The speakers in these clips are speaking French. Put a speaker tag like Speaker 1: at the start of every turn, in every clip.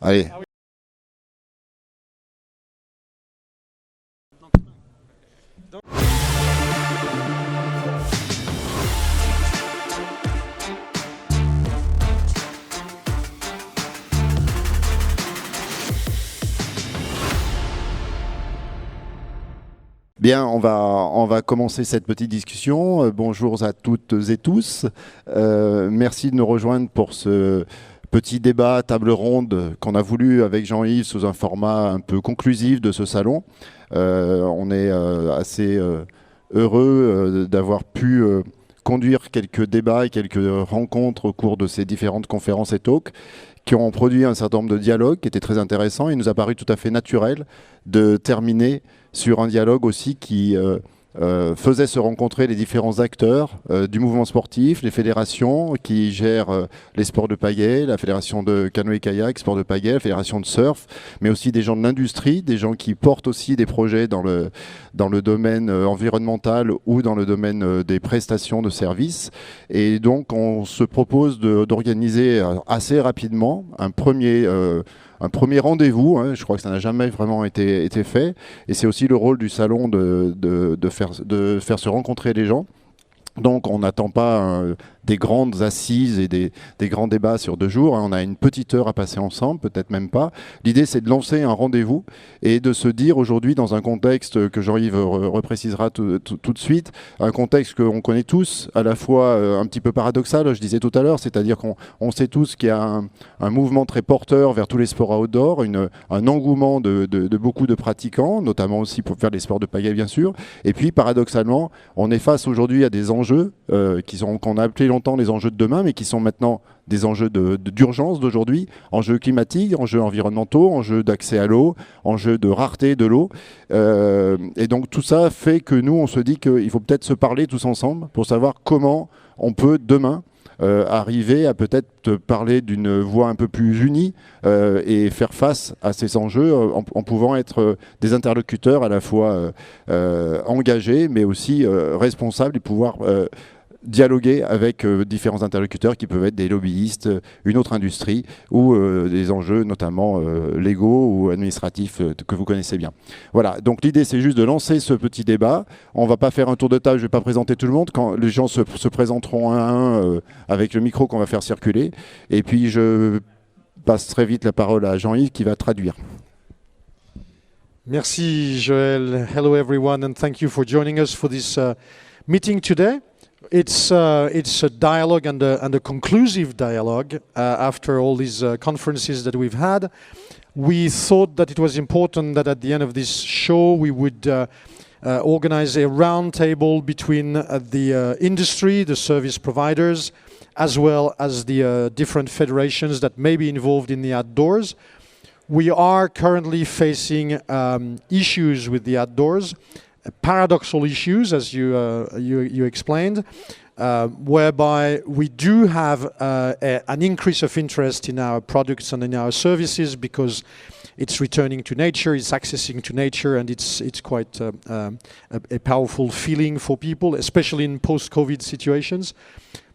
Speaker 1: Allez. Bien, on va commencer cette petite discussion. Bonjour à toutes et tous. Merci de nous rejoindre pour ce petit débat table ronde qu'on a voulu avec Jean-Yves sous un format un peu conclusif de ce salon. On est assez heureux d'avoir pu conduire quelques débats et quelques rencontres au cours de ces différentes conférences et talks qui ont produit un certain nombre de dialogues qui étaient très intéressants. Il nous a paru tout à fait naturel de terminer sur un dialogue aussi qui faisait se rencontrer les différents acteurs du mouvement sportif, les fédérations qui gèrent les sports de pagaie, la fédération de canoë-kayak, sport de pagaie, la fédération de surf, mais aussi des gens de l'industrie, des gens qui portent aussi des projets dans le domaine environnemental ou dans le domaine des prestations de services. Et donc on se propose d'organiser assez rapidement un premier rendez-vous, hein. Je crois que ça n'a jamais vraiment été fait. Et c'est aussi le rôle du salon de faire se rencontrer les gens. Donc on n'attend pas des grandes assises et des grands débats sur 2 jours. On a une petite heure à passer ensemble, peut-être même pas. L'idée, c'est de lancer un rendez-vous et de se dire aujourd'hui, dans un contexte que Jean-Yves reprécisera tout de suite, un contexte qu'on connaît tous, à la fois un petit peu paradoxal, je disais tout à l'heure, c'est-à-dire qu'on sait tous qu'il y a un mouvement très porteur vers tous les sports outdoor, un engouement de beaucoup de pratiquants, notamment aussi pour faire les sports de pagaie, bien sûr. Et puis, paradoxalement, on est face aujourd'hui à des enjeux qu'on a appelés longtemps les enjeux de demain, mais qui sont maintenant des enjeux d'urgence d'aujourd'hui, enjeux climatiques, enjeux environnementaux, enjeux d'accès à l'eau, enjeux de rareté de l'eau. Et donc tout ça fait que nous, on se dit qu'il faut peut-être se parler tous ensemble pour savoir comment on peut demain arriver à peut-être parler d'une voix un peu plus unie et faire face à ces enjeux en pouvant être des interlocuteurs à la fois engagés mais aussi responsables et pouvoir dialoguer avec différents interlocuteurs qui peuvent être des lobbyistes, une autre industrie ou des enjeux notamment légaux ou administratifs que vous connaissez bien. Voilà, donc l'idée c'est juste de lancer ce petit débat. On ne va pas faire un tour de table, je ne vais pas présenter tout le monde. Quand les gens se présenteront un à un avec le micro qu'on va faire circuler. Et puis je passe très vite la parole à Jean-Yves qui va traduire.
Speaker 2: Merci Joël. Hello everyone and thank you for joining us for this meeting today. It's a dialogue and a conclusive dialogue after all these conferences that we've had. We thought that it was important that at the end of this show we would organize a round table between the industry, the service providers, as well as the different federations that may be involved in the outdoors. We are currently facing issues with the outdoors, paradoxical issues, as you explained, whereby we do have an increase of interest in our products and in our services because it's returning to nature, it's accessing to nature, and it's quite a powerful feeling for people, especially in post-COVID situations.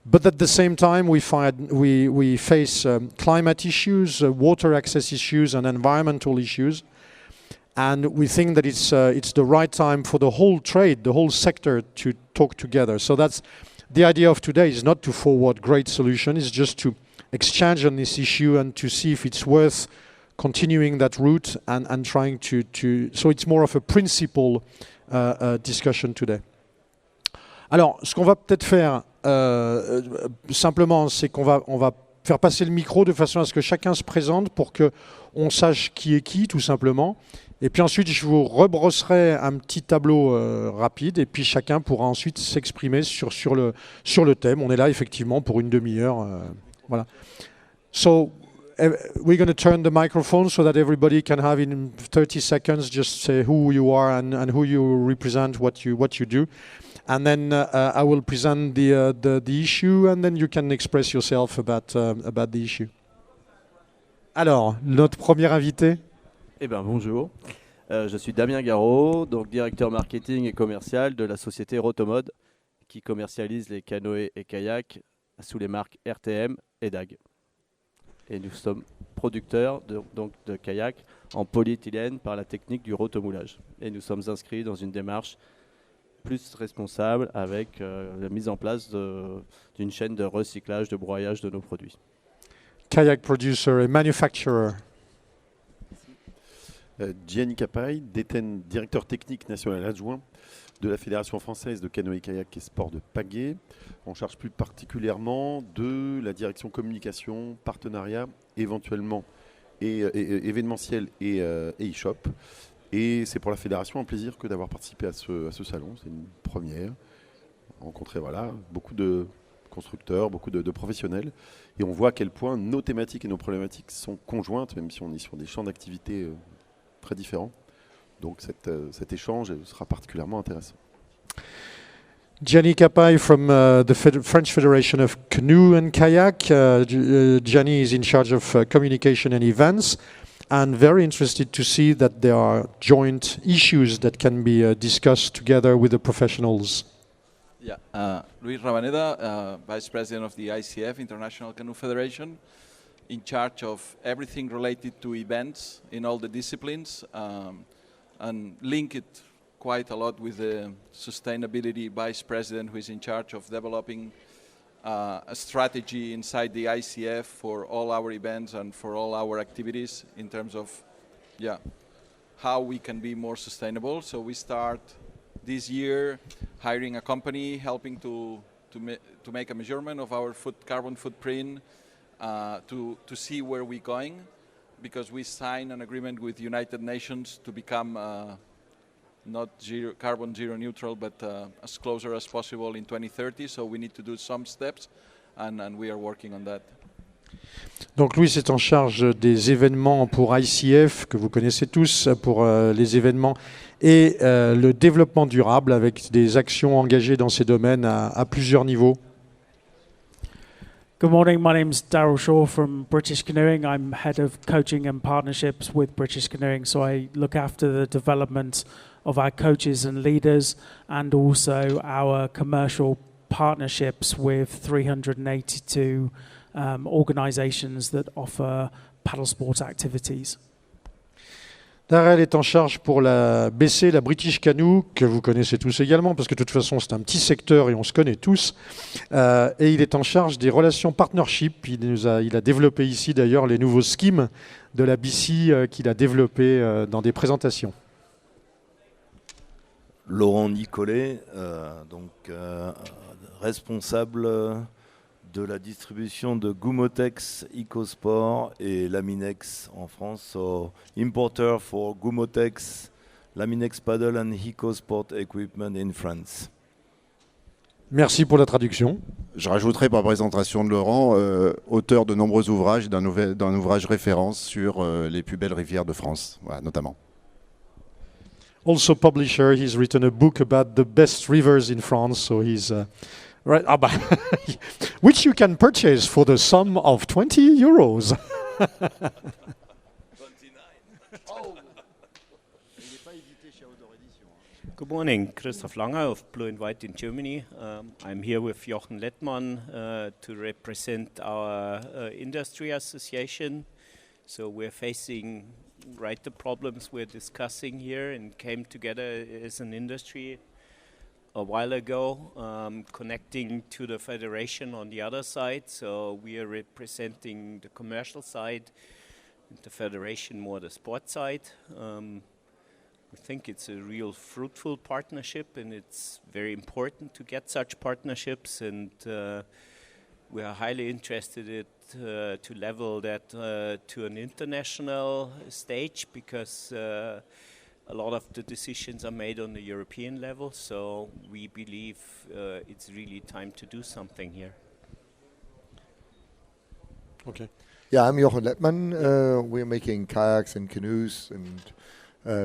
Speaker 2: But at the same time, we face climate issues, water access issues, and environmental issues. And we think that it's the right time for the whole trade, the whole sector to talk together. So that's the idea of today, is not to forward great solutions, it's just to exchange on this issue and to see if it's worth continuing that route and trying to so it's more of a principle discussion today. Alors, ce qu'on va peut-être faire simplement, c'est qu'on va faire passer le micro de façon à ce que chacun se présente pour qu'on sache qui est qui, tout simplement. Et puis ensuite, je vous rebrosserai un petit tableau rapide et puis chacun pourra ensuite s'exprimer sur le thème. On est là effectivement pour une demi-heure. Voilà. So, we're going to turn the microphone so that everybody can have in 30 seconds just say who you are and who you represent, what you do. And then I will present the issue and then you can express yourself about the issue. Alors, notre premier invité.
Speaker 3: Eh bien, bonjour. Je suis Damien Garot, donc directeur marketing et commercial de la société Rotomod, qui commercialise les canoës et kayaks sous les marques RTM et DAG. Et nous sommes producteurs de kayak en polyéthylène par la technique du rotomoulage. Et nous sommes inscrits dans une démarche plus responsable avec la mise en place d'une chaîne de recyclage, de broyage de nos produits.
Speaker 2: Kayak producer and manufacturer.
Speaker 4: Gianni Capai, directeur technique national adjoint de la Fédération française de canoë-kayak et sport de pagaie. On charge plus particulièrement de la direction communication, partenariat, éventuellement et événementiel et e-shop. Et c'est pour la fédération un plaisir que d'avoir participé à ce salon. C'est une première. Rencontrer beaucoup de constructeurs, beaucoup de professionnels. Et on voit à quel point nos thématiques et nos problématiques sont conjointes, même si on est sur des champs d'activité très différents. Donc cet échange sera particulièrement intéressant.
Speaker 2: Gianni Capai from the French Federation of Canoe and Kayak. Gianni is in charge of communication and events, and very interested to see that there are joint issues that can be discussed together with the professionals.
Speaker 5: Yeah, Luis Rabaneda, Vice President of the ICF, International Canoe Federation, in charge of everything related to events in all the disciplines, and link it quite a lot with the sustainability vice president, who is in charge of developing a strategy inside the ICF for all our events and for all our activities in terms of how we can be more sustainable. So we start this year hiring a company helping to make a measurement of our carbon footprint, to see where we're going, because we signed an agreement with United Nations to become not carbon zero neutral, but as closer as possible in 2030. So we need to do some steps, and we are working on that.
Speaker 2: Donc Louis est en charge des événements pour ICF, que vous connaissez tous, pour les événements, et le développement durable avec des actions engagées dans ces domaines à plusieurs niveaux.
Speaker 6: Good morning, my name's Daryl Shaw from British Canoeing. I'm head of coaching and partnerships with British Canoeing, so I look after the development of our coaches and leaders, and also our commercial partnerships with 382 organizations that offer paddle sport activities.
Speaker 2: Darrell est en charge pour la BC, la British Canoe, que vous connaissez tous également, parce que de toute façon c'est un petit secteur et on se connaît tous. Et il est en charge des relations partnership. Il a développé ici d'ailleurs les nouveaux schemes de la BC qu'il a développés dans des présentations.
Speaker 7: Laurent Nicolet, responsable de la distribution de Gumotex EcoSport et Laminex en France. So, importer for Gumotex, Laminex paddle and EcoSport equipment in France.
Speaker 2: Merci pour la traduction.
Speaker 1: Je rajouterai par présentation de Laurent, auteur de nombreux ouvrages, d'un ouvrage référence sur les plus belles rivières de France, voilà, notamment.
Speaker 2: Also publisher, he's written a book about the best rivers in France, so he's right, which you can purchase for the sum of 20 euros.
Speaker 7: 29.
Speaker 8: Good morning, Christoph Langer of Blue and White in Germany. I'm here with Jochen Lettmann to represent our industry association. So we're facing the problems we're discussing here, and came together as an industry a while ago, connecting to the federation on the other side. So we are representing the commercial side, and the federation more the sport side. We think it's a real fruitful partnership, and it's very important to get such partnerships, and we are highly interested to level that to an international stage, because a lot of the decisions are made on the European level, so we believe it's really time to do something here.
Speaker 2: Okay.
Speaker 9: Yeah, I'm Jochen Lettmann. We're making kayaks and canoes and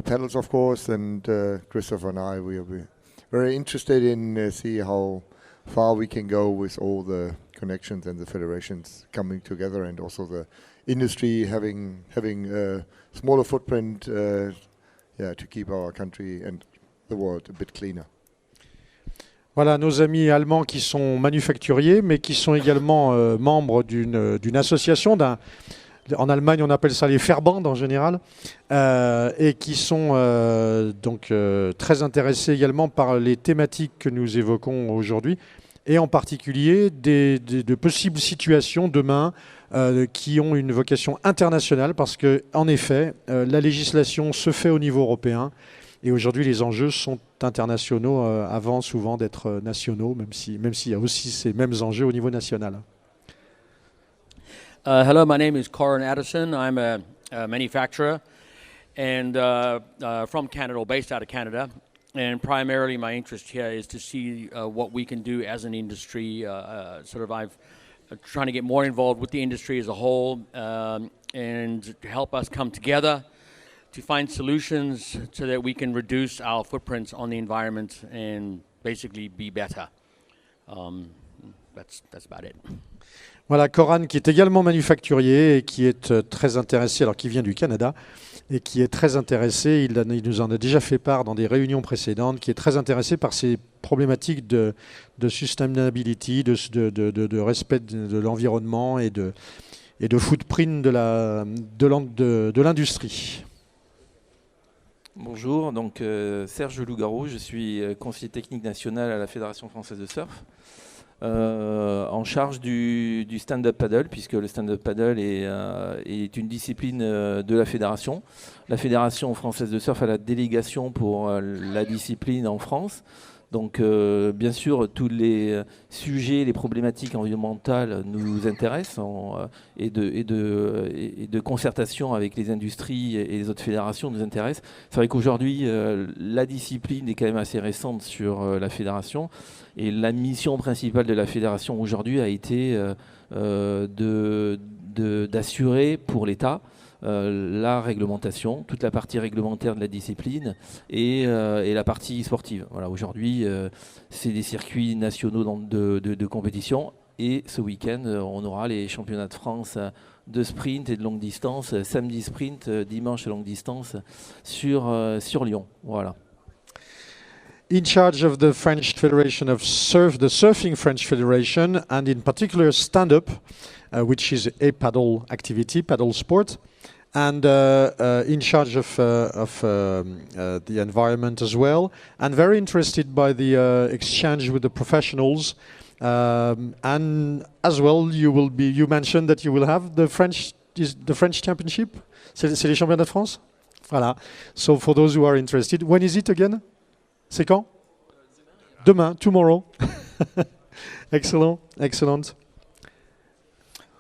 Speaker 9: paddles, of course, and Christopher and I, we are very interested in see how far we can go with all the connections and the federations coming together, and also the industry having a smaller footprint to keep our country and the world a bit cleaner.
Speaker 2: Voilà, nos amis allemands qui sont manufacturiers, mais qui sont également membres d'une association, en Allemagne on appelle ça les Verband en général, et qui sont donc très intéressés également par les thématiques que nous évoquons aujourd'hui, et en particulier de possibles situations demain qui ont une vocation internationale, parce que en effet la législation se fait au niveau européen. Et aujourd'hui, les enjeux sont internationaux avant souvent d'être nationaux, même s'il y a aussi ces mêmes enjeux au niveau national.
Speaker 10: Hello, my name is Corin Addison. I'm a manufacturer and from Canada, or based out of Canada. And primarily my interest here is to see what we can do as an industry. I've trying to get more involved with the industry as a whole and to help us come together to find solutions so that we can reduce our footprints on the environment and basically be better. That's about it.
Speaker 2: Voilà, Coran qui est également manufacturier et qui est très intéressé, alors qui vient du Canada, et qui est très intéressé, il nous en a déjà fait part dans des réunions précédentes, qui est très intéressé par ces problématiques de sustainability, de respect de l'environnement et de footprint de l'industrie.
Speaker 11: Bonjour, donc Serge Lougarou, je suis conseiller technique national à la Fédération française de surf, en charge du stand-up paddle, puisque le stand-up paddle est une discipline de la fédération. La Fédération française de surf a la délégation pour la discipline en France. Donc bien sûr, tous les sujets, les problématiques environnementales nous intéressent et de concertation avec les industries et les autres fédérations nous intéressent. C'est vrai qu'aujourd'hui, la discipline est quand même assez récente sur la fédération et la mission principale de la fédération aujourd'hui a été d'assurer pour l'État la réglementation, toute la partie réglementaire de la discipline et la partie sportive. Voilà, aujourd'hui, c'est des circuits nationaux de compétition et ce week-end, on aura les championnats de France de sprint et de longue distance, samedi sprint, dimanche longue distance sur Lyon. Voilà.
Speaker 2: In charge of the French Federation of Surf, the Surfing French Federation, and in particular stand-up, which is a paddle activity, paddle sport. And in charge of the environment as well, and very interested by the exchange with the professionals. And as well, you mentioned that you will have the French Championship. C'est les championnats de France. Voilà. So for those who are interested, when is it again? C'est quand? Demain, tomorrow. Excellent, excellent.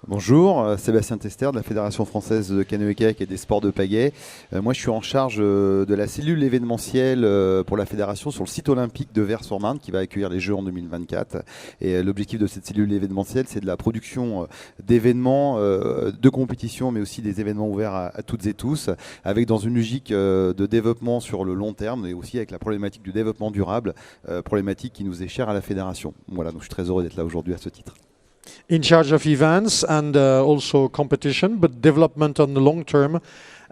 Speaker 12: Bonjour, Sébastien Tester de la Fédération française de canoë-kayak et des sports de pagaie. Moi je suis en charge de la cellule événementielle pour la fédération sur le site olympique de Vers-sur-Marne qui va accueillir les Jeux en 2024. Et l'objectif de cette cellule événementielle, c'est de la production d'événements, de compétition, mais aussi des événements ouverts à toutes et tous, avec dans une logique de développement sur le long terme et aussi avec la problématique du développement durable, problématique qui nous est chère à la fédération. Voilà, donc je suis très heureux d'être là aujourd'hui à ce titre.
Speaker 2: In charge of events and also competition, but development on the long term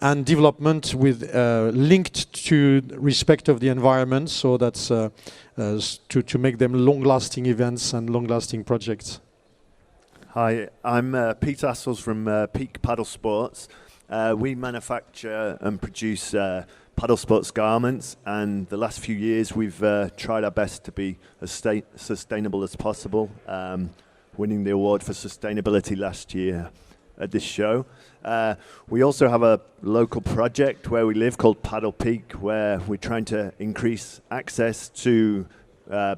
Speaker 2: and development with linked to respect of the environment, so that's to make them long-lasting events and long-lasting projects.
Speaker 13: Hi, I'm Pete Assels from Peak Paddle Sports. We manufacture and produce paddle sports garments, and the last few years we've tried our best to be as sustainable as possible. Winning the award for sustainability last year at this show. We also have a local project where we live called Paddle Peak, where we're trying to increase access to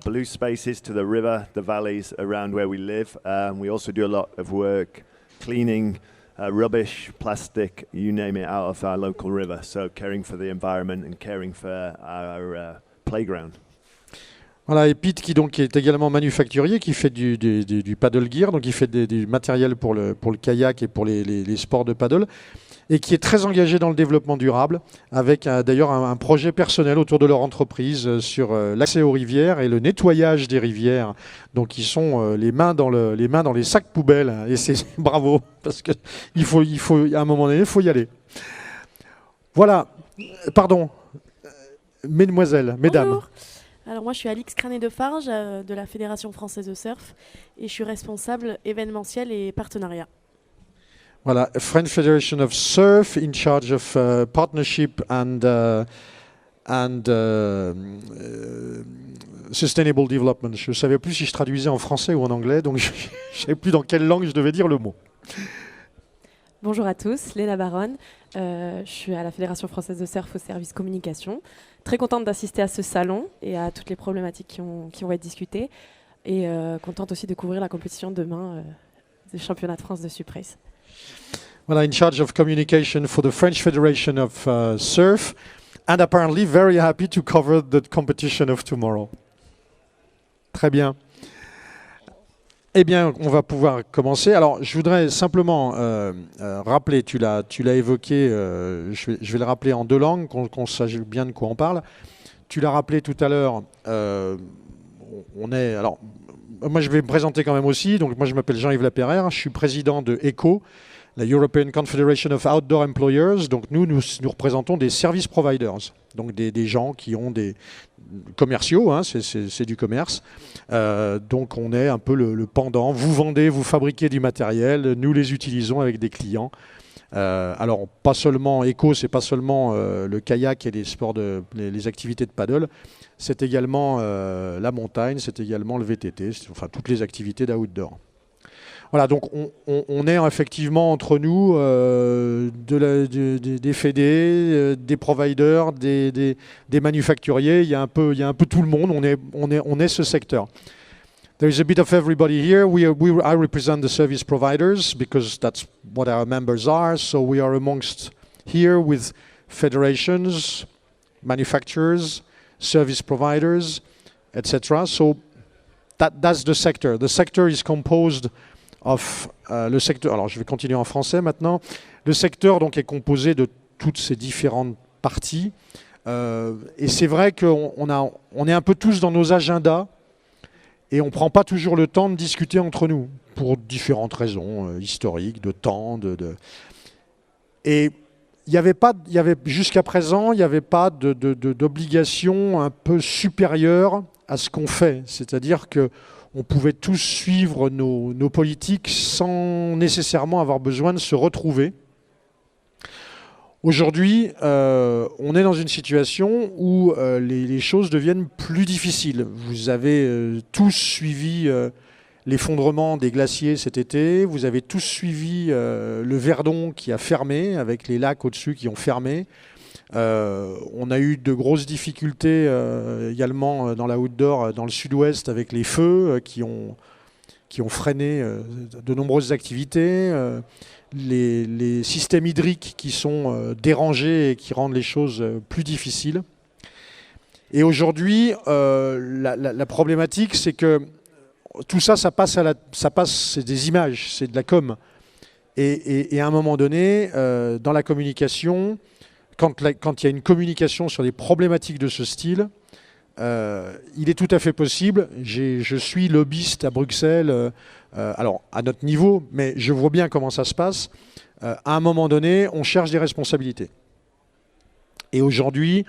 Speaker 13: blue spaces, to the river, the valleys around where we live. We also do a lot of work cleaning rubbish, plastic, you name it, out of our local river. So caring for the environment and caring for our playground.
Speaker 2: Voilà, et Pete qui donc est également manufacturier, qui fait du paddle gear, donc il fait du matériel pour le kayak et pour les sports de paddle, et qui est très engagé dans le développement durable, avec d'ailleurs un projet personnel autour de leur entreprise sur l'accès aux rivières et le nettoyage des rivières. Donc ils sont les mains dans les sacs poubelles, et c'est bravo, parce que il faut à un moment donné, il faut y aller. Voilà, pardon, mesdemoiselles, mesdames.
Speaker 14: Bonjour. Alors moi je suis Alix Cranet-Defarge de la Fédération française de surf et je suis responsable événementiel et partenariat.
Speaker 2: Voilà, French Federation of Surf in charge of partnership and sustainable development. Je ne savais plus si je traduisais en français ou en anglais, donc je ne savais plus dans quelle langue je devais dire le mot.
Speaker 14: Bonjour à tous, Léna Baronne. Je suis à la Fédération française de surf au service communication. Très contente d'assister à ce salon et à toutes les problématiques qui vont être discutées. Et contente aussi de couvrir la compétition demain du championnat de France de Suprace.
Speaker 2: Voilà, in charge of communication for the French Federation of Surf, and apparently very happy to cover the competition of tomorrow. Très bien. Eh bien, on va pouvoir commencer. Alors, je voudrais simplement rappeler, tu l'as évoqué, je vais le rappeler en deux langues, qu'on sache bien de quoi on parle. Tu l'as rappelé tout à l'heure, alors, moi je vais me présenter quand même aussi. Donc, moi je m'appelle Jean-Yves Lapeyrière, je suis président de ECO, la European Confederation of Outdoor Employers. Donc nous représentons des service providers, donc des gens qui ont des commerciaux, hein, c'est du commerce. Donc on est un peu le pendant. Vous vendez, vous fabriquez du matériel, nous les utilisons avec des clients. Alors pas seulement ECO, c'est pas seulement le kayak et les sports les activités de paddle, c'est également la montagne, c'est également le VTT, enfin toutes les activités d'outdoor. Voilà, donc on est effectivement entre nous des fédés, des providers, des manufacturiers. Il y a un peu tout le monde. On est ce secteur. There is a bit of everybody here. I represent the service providers because that's what our members are. So we are amongst here with federations, manufacturers, service providers, etc. So that's the sector. The sector is composed le secteur, alors je vais continuer en français maintenant. Le secteur donc est composé de toutes ces différentes parties. Et c'est vrai qu'on est un peu tous dans nos agendas et on ne prend pas toujours le temps de discuter entre nous pour différentes raisons historiques, de temps. Et jusqu'à présent, il n'y avait pas d'obligation un peu supérieure à ce qu'on fait. C'est-à-dire que on pouvait tous suivre nos politiques sans nécessairement avoir besoin de se retrouver. Aujourd'hui, on est dans une situation où les choses deviennent plus difficiles. Vous avez tous suivi l'effondrement des glaciers cet été, vous avez tous suivi le Verdon qui a fermé, avec les lacs au-dessus qui ont fermé. On a eu de grosses difficultés également dans la outdoor, dans le sud-ouest, avec les feux qui ont freiné de nombreuses activités, les systèmes hydriques qui sont dérangés et qui rendent les choses plus difficiles. Et aujourd'hui, la problématique, c'est que tout ça, ça passe, c'est des images, c'est de la com. Et à un moment donné, dans la communication, quand il y a une communication sur des problématiques de ce style, il est tout à fait possible. Je suis lobbyiste à Bruxelles, alors à notre niveau, mais je vois bien comment ça se passe. À un moment donné, on cherche des responsabilités. Et aujourd'hui,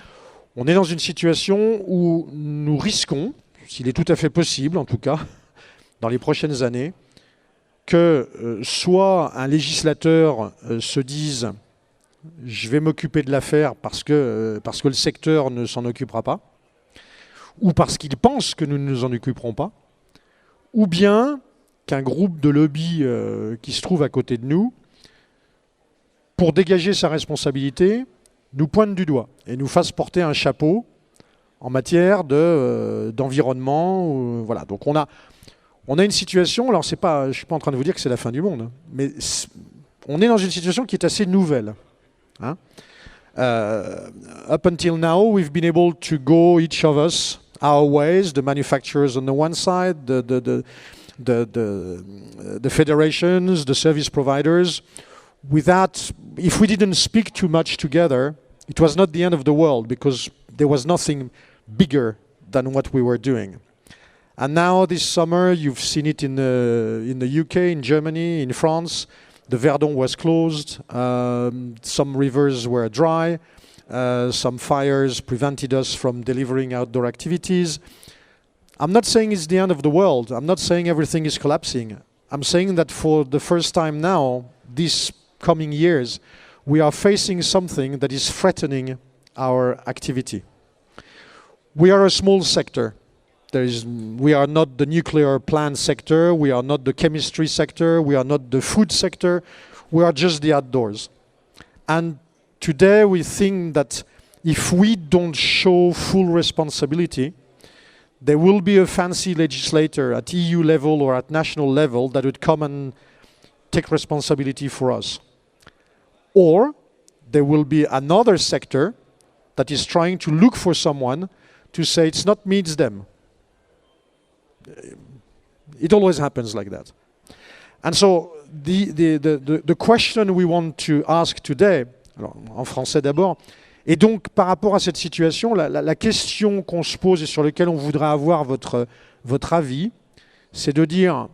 Speaker 2: on est dans une situation où nous risquons, s'il est tout à fait possible en tout cas, dans les prochaines années, que soit un législateur se dise « je vais m'occuper de l'affaire parce que le secteur ne s'en occupera pas », ou parce qu'il pense que nous ne nous en occuperons pas, ou bien qu'un groupe de lobby qui se trouve à côté de nous, pour dégager sa responsabilité, nous pointe du doigt et nous fasse porter un chapeau en matière d'environnement. Voilà. Donc on a une situation, alors je ne suis pas en train de vous dire que c'est la fin du monde, mais on est dans une situation qui est assez nouvelle. Hein? Up until now, we've been able to go each of us our ways. The manufacturers on the one side, the federations, the service providers. If we didn't speak too much together, it was not the end of the world because there was nothing bigger than what we were doing. And now this summer, you've seen it in the UK, in Germany, in France. The Verdon was closed, some rivers were dry, some fires prevented us from delivering outdoor activities. I'm not saying it's the end of the world. I'm not saying everything is collapsing. I'm saying that for the first time now, this coming years, we are facing something that is threatening our activity. We are a small sector. We are not the nuclear plant sector, we are not the chemistry sector, we are not the food sector, we are just the outdoors. And today we think that if we don't show full responsibility, there will be a fancy legislator at EU level or at national level that would come and take responsibility for us. Or there will be another sector that is trying to look for someone to say it's not me, it's them. It always happens like that. And so the question we want to ask today, alors, en français d'abord, et donc par rapport à cette situation, la question qu'on se pose et sur laquelle on voudrait avoir votre avis, c'est de dire,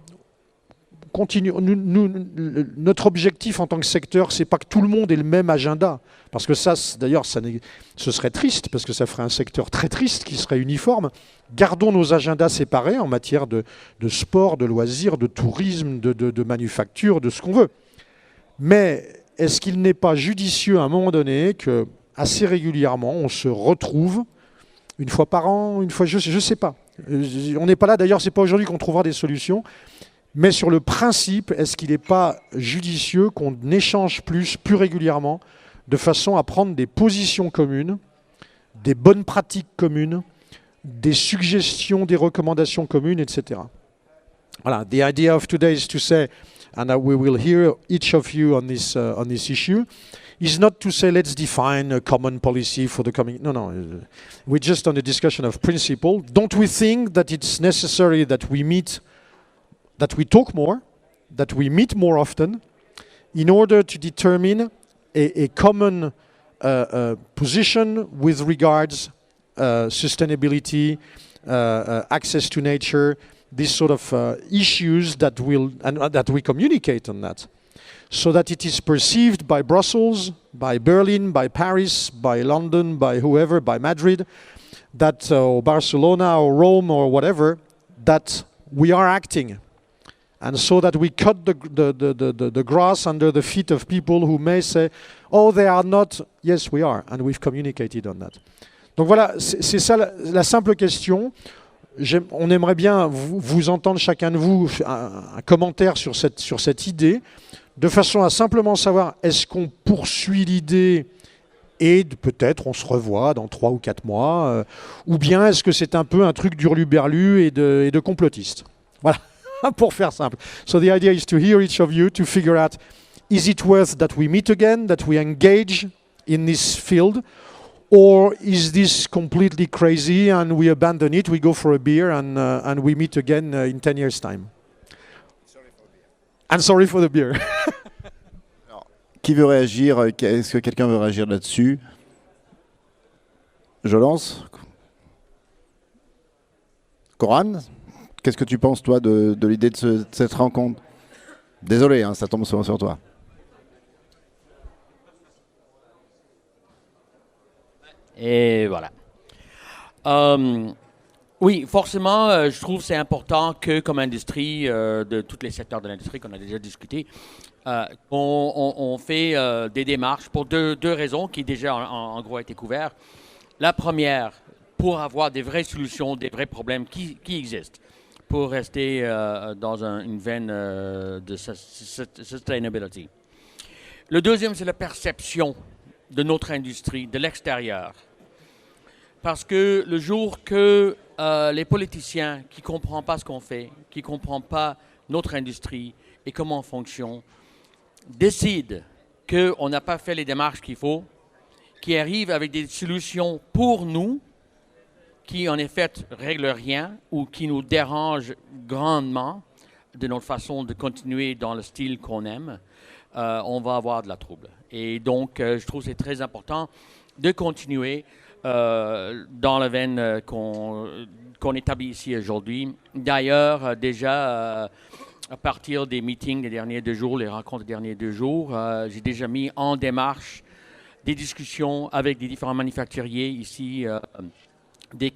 Speaker 2: notre objectif en tant que secteur, c'est pas que tout le monde ait le même agenda, parce que ça, d'ailleurs, ce serait triste, parce que ça ferait un secteur très triste qui serait uniforme. Gardons nos agendas séparés en matière de sport, de loisirs, de tourisme, de manufacture, de ce qu'on veut. Mais est-ce qu'il n'est pas judicieux à un moment donné que, assez régulièrement, on se retrouve une fois par an, une fois, je sais pas. On n'est pas là, d'ailleurs, c'est pas aujourd'hui qu'on trouvera des solutions. Mais sur le principe, est-ce qu'il n'est pas judicieux qu'on échange plus régulièrement, de façon à prendre des positions communes, des bonnes pratiques communes, des suggestions, des recommandations communes, etc. Voilà. The idea of today is to say, and we will hear each of you on this issue, is not to say let's define a common policy for the coming. No. We're just on a discussion of principle. Don't we think that it's necessary that we meet, that we talk more, that we meet more often, in order to determine a common position with regards sustainability, access to nature, these sort of issues that we communicate on that, so that it is perceived by Brussels, by Berlin, by Paris, by London, by whoever, by Madrid, that or Barcelona or Rome or whatever, that we are acting. And so that we cut the grass under the feet of people who may say, oh, they are not. Yes, we are. And we've communicated on that. Donc voilà, c'est ça la simple question. On aimerait bien vous entendre chacun de vous un commentaire sur cette idée, de façon à simplement savoir, est-ce qu'on poursuit l'idée et peut-être on se revoit dans 3 ou 4 mois, ou bien est-ce que c'est un peu un truc d'hurluberlu et de complotiste. Voilà. Pour faire simple. So the idea is to hear each of you to figure out, is it worth that we meet again, that we engage in this field, or is this completely crazy and we abandon it, we go for a beer and we meet again in 10 years' time. And sorry for the beer.
Speaker 1: Alors, qui veut réagir? Est-ce que quelqu'un veut réagir là-dessus? Je lance. Coran? Qu'est-ce que tu penses, toi, de l'idée de cette rencontre? Désolé, ça tombe souvent sur toi.
Speaker 10: Et voilà. Oui, forcément, je trouve que c'est important que, comme industrie, de tous les secteurs de l'industrie qu'on a déjà discuté, on fait des démarches pour deux raisons qui déjà, en gros, ont été couvertes. La première, pour avoir des vraies solutions, des vrais problèmes qui existent, pour rester dans une veine de sustainability. Le deuxième, c'est la perception de notre industrie, de l'extérieur. Parce que le jour que les politiciens qui ne comprennent pas ce qu'on fait, qui ne comprennent pas notre industrie et comment on fonctionne, décident qu'on n'a pas fait les démarches qu'il faut, qui arrivent avec des solutions pour nous, qui en effet ne règlent rien ou qui nous dérangent grandement de notre façon de continuer dans le style qu'on aime, on va avoir de la trouble. Et donc, je trouve que c'est très important de continuer dans la veine qu'on établit ici aujourd'hui. D'ailleurs, déjà, à partir des meetings des derniers 2 jours, les rencontres des derniers 2 jours, j'ai déjà mis en démarche des discussions avec des différents manufacturiers ici, des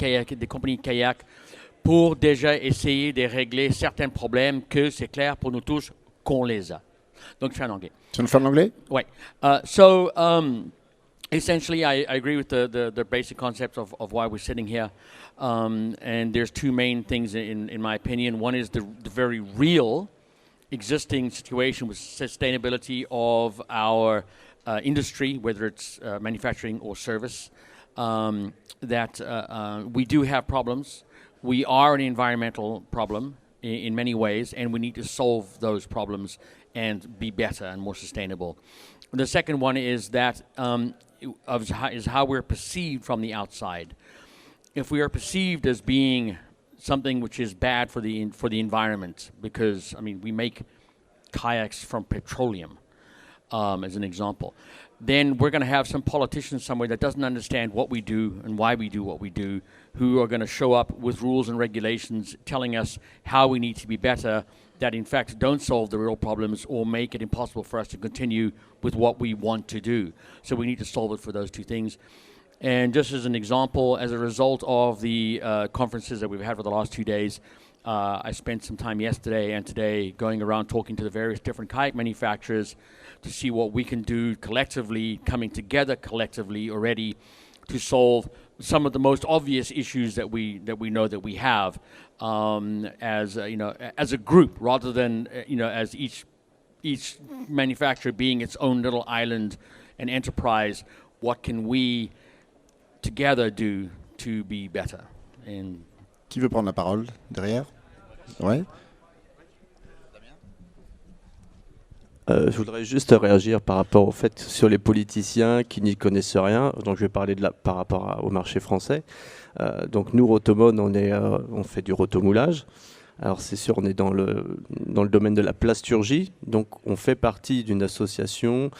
Speaker 10: compagnies de kayak, pour déjà essayer de régler certains problèmes que c'est clair pour nous tous qu'on les a. Donc, je fais en anglais.
Speaker 1: Tu veux le faire en anglais?
Speaker 10: Ouais. Essentially, I agree with the basic concept of why we're sitting here. And there's two main things in my opinion. One is the very real existing situation with sustainability of our industry, whether it's manufacturing or service, that we do have problems. We are an environmental problem in many ways, and we need to solve those problems and be better and more sustainable. The second one is that is how we're perceived from the outside. If we are perceived as being something which is bad for the environment, because I mean we make kayaks from petroleum, as an example, then we're going to have some politician somewhere that doesn't understand what we do and why we do what we do, who are going to show up with rules and regulations telling us how we need to be better, that in fact don't solve the real problems or make it impossible for us to continue with what we want to do. So we need to solve it for those two things. And just as an example, as a result of the conferences that we've had for the last 2 days, I spent some time yesterday and today going around talking to the various different kayak manufacturers to see what we can do collectively, coming together collectively already to solve some of the most obvious issues that we know that we have as a group, rather than as each manufacturer being its own little island and enterprise. What can we together do to be better? And
Speaker 1: qui veut prendre la parole derrière? Ouais.
Speaker 3: Je voudrais juste réagir par rapport au fait sur les politiciens qui n'y connaissent rien. Donc je vais parler par rapport au marché français. Donc nous, Rotomon, on fait du rotomoulage. Alors c'est sûr, on est dans le domaine de la plasturgie. Donc on fait partie d'une association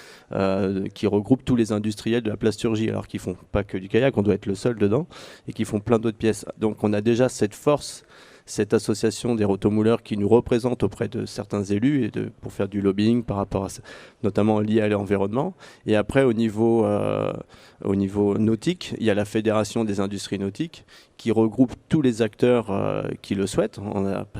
Speaker 3: qui regroupe tous les industriels de la plasturgie. Alors qu'ils font pas que du kayak, on doit être le seul dedans, et qui font plein d'autres pièces. Donc on a déjà cette force, cette association des rotomouleurs qui nous représente auprès de certains élus pour faire du lobbying par rapport à ça, notamment lié à l'environnement. Et après, au niveau nautique, il y a la Fédération des industries nautiques qui regroupe tous les acteurs qui le souhaitent.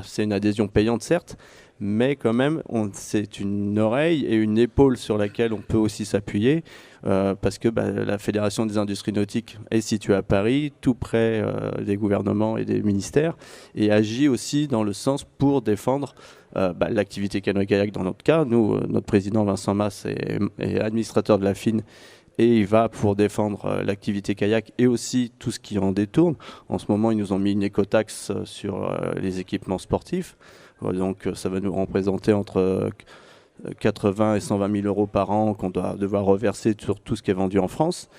Speaker 3: C'est une adhésion payante, certes, mais quand même, c'est une oreille et une épaule sur laquelle on peut aussi s'appuyer, parce que la Fédération des industries nautiques est située à Paris, tout près des gouvernements et des ministères, et agit aussi dans le sens pour défendre l'activité canoë-kayak dans notre cas. Nous, notre président Vincent Mas est administrateur de la FIN, et il va pour défendre l'activité kayak et aussi tout ce qui en détourne. En ce moment, ils nous ont mis une écotaxe sur les équipements sportifs. Donc ça va nous représenter entre 80 et 120 000 euros par an qu'on doit devoir reverser sur tout ce qui est vendu en France.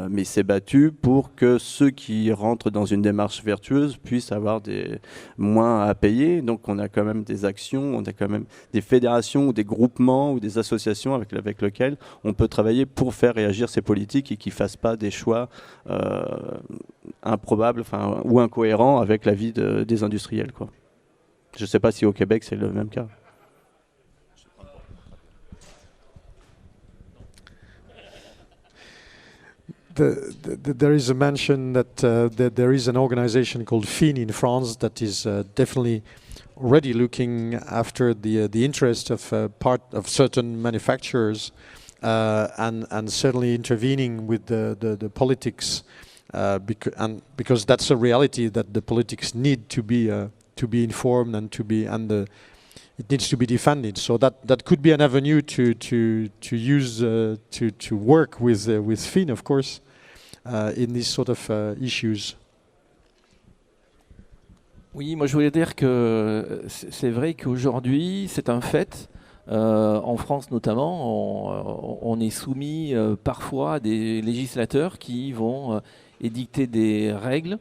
Speaker 3: Mais c'est battu pour que ceux qui rentrent dans une démarche vertueuse puissent avoir moins à payer. Donc on a quand même des actions, on a quand même des fédérations ou des groupements ou des associations avec lesquelles on peut travailler pour faire réagir ces politiques et qu'ils ne fassent pas des choix improbables ou incohérents avec la vie des industriels, quoi. Je ne sais pas si au Québec c'est le même cas.
Speaker 2: There is a mention that there is an organization called FIN in France that is definitely already looking after the interest of part of certain manufacturers and certainly intervening with the politics because that's a reality that the politics need to be informed and it needs to be defended. So that could be an avenue to use to work with FIN, of course, in these sort of issues.
Speaker 11: Oui, moi je voulais dire que c'est vrai qu'aujourd'hui, c'est un fait. En France notamment, on est soumis parfois à des législateurs qui vont édicter des règles,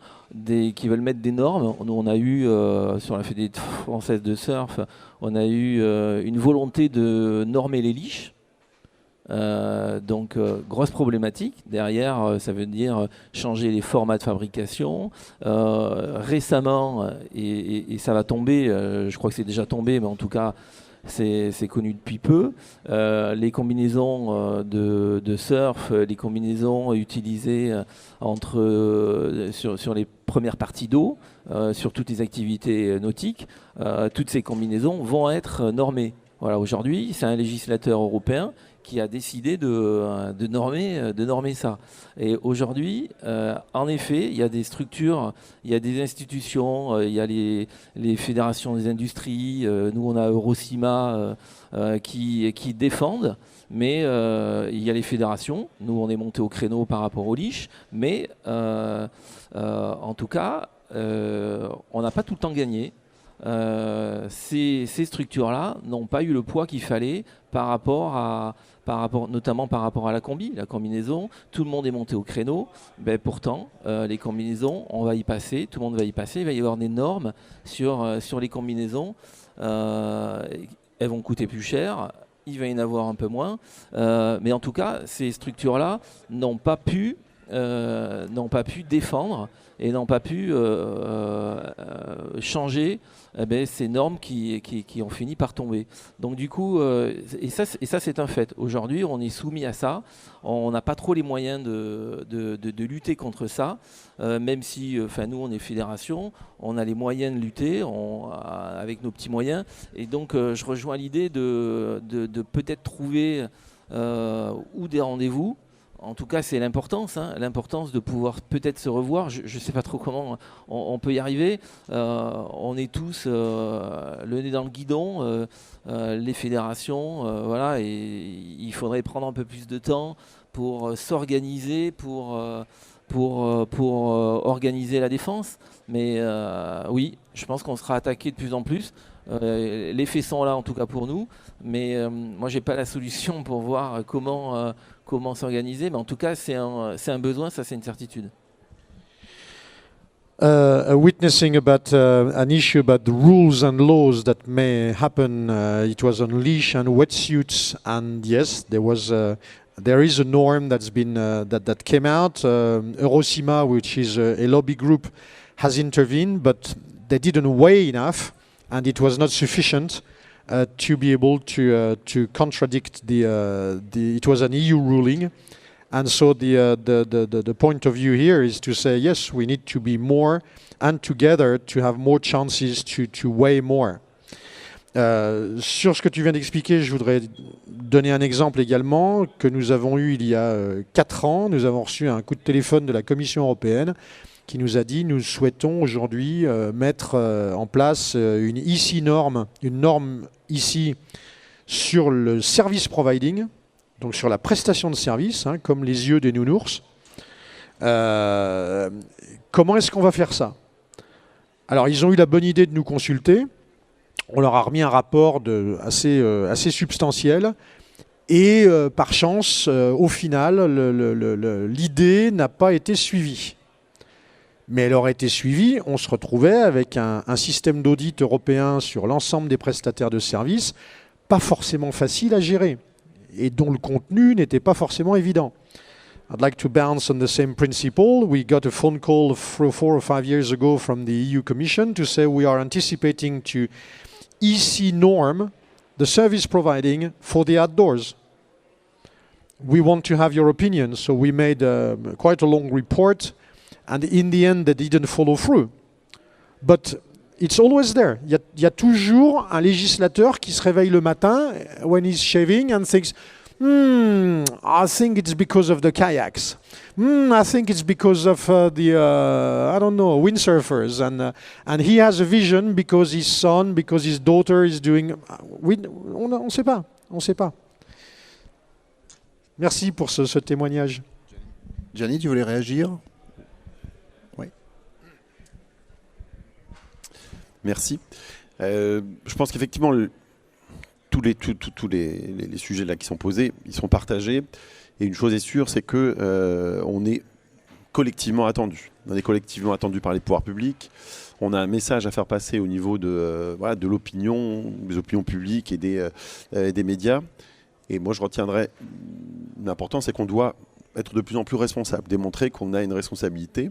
Speaker 11: qui veulent mettre des normes. Nous, on a eu, sur la Fédération française de surf, on a eu une volonté de normer les liches. Donc, grosse problématique. Derrière, ça veut dire changer les formats de fabrication. Récemment, et ça va tomber, je crois que c'est déjà tombé, mais en tout cas, c'est connu depuis peu. Les combinaisons de surf, les combinaisons utilisées sur les premières parties d'eau, sur toutes les activités nautiques, toutes ces combinaisons vont être normées. Voilà, aujourd'hui, c'est un législateur européen qui a décidé de normer ça. Et aujourd'hui, en effet, il y a des structures, il y a des institutions, il y a les fédérations des industries, nous on a Eurocima qui défendent, mais il y a les fédérations, nous on est monté au créneau par rapport aux LICH, mais en tout cas, on n'a pas tout le temps gagné. Ces structures-là n'ont pas eu le poids qu'il fallait notamment par rapport à la combinaison. Tout le monde est monté au créneau. Ben, pourtant, les combinaisons, on va y passer, tout le monde va y passer. Il va y avoir des normes sur les combinaisons. Elles vont coûter plus cher. Il va y en avoir un peu moins. Mais en tout cas, ces structures-là n'ont pas pu défendre et n'ont pas pu changer ces normes qui ont fini par tomber. Donc du coup, et ça c'est un fait. Aujourd'hui, on est soumis à ça. On n'a pas trop les moyens de lutter contre ça, même si, nous, on est fédération, on a les moyens de lutter avec nos petits moyens. Et donc, je rejoins l'idée de peut-être trouver ou des rendez-vous. En tout cas, c'est l'importance de pouvoir peut-être se revoir. Je ne sais pas trop comment on peut y arriver. On est tous le nez dans le guidon, les fédérations, voilà, et il faudrait prendre un peu plus de temps pour s'organiser, pour organiser la défense. Mais oui, je pense qu'on sera attaqué de plus en plus. Les faits sont là, en tout cas pour nous. Mais moi, j'ai pas la solution pour voir comment s'organiser. Mais en tout cas, c'est un besoin, ça c'est une certitude.
Speaker 2: Witnessing about an issue about the rules and laws that may happen, it was on leash and wetsuits, and yes, there is a norm that's been that came out. Eurocima, which is a lobby group, has intervened, but they didn't weigh enough, and it was not sufficient to be able to contradict it was an EU ruling. And so the point of view here is to say, yes, we need to be more and together to have more chances to weigh more. Sur ce que tu viens d'expliquer, je voudrais donner un exemple également que nous avons eu il y a 4 ans. Nous avons reçu un coup de téléphone de la Commission européenne qui nous a dit: nous souhaitons aujourd'hui mettre en place une ICI norme, une norme ici sur le service providing, donc sur la prestation de service, comme les yeux des nounours. Comment est-ce qu'on va faire ça? Alors, ils ont eu la bonne idée de nous consulter. On leur a remis un rapport assez substantiel. Et par chance, au final, l'idée n'a pas été suivie. Mais elle aurait été suivie, on se retrouvait avec un système d'audit européen sur l'ensemble des prestataires de services, pas forcément facile à gérer, et dont le contenu n'était pas forcément évident. I'd like to bounce on the same principle. We got a phone call 4 or 5 years ago from the EU Commission to say we are anticipating to EC norm the service providing for the outdoors. We want to have your opinion, so we made quite a long report, and in the end they didn't follow through. But it's always there. Il y a toujours un législateur qui se réveille le matin when he's shaving and thinks, I think it's because of the kayaks. I think it's because of I don't know, windsurfers. And he has a vision because his son, because his daughter is doing... On ne sait pas. On ne sait pas. Merci pour ce témoignage.
Speaker 1: Gianni, tu voulais réagir? Oui.
Speaker 4: Merci. Je pense qu'effectivement, tous les sujets là qui sont posés, ils sont partagés. Et une chose est sûre, c'est que on est collectivement attendu. On est collectivement attendu par les pouvoirs publics. On a un message à faire passer au niveau de l'opinion, des opinions publiques et des médias. Et moi, je retiendrai l'important, c'est qu'on doit être de plus en plus responsable, démontrer qu'on a une responsabilité,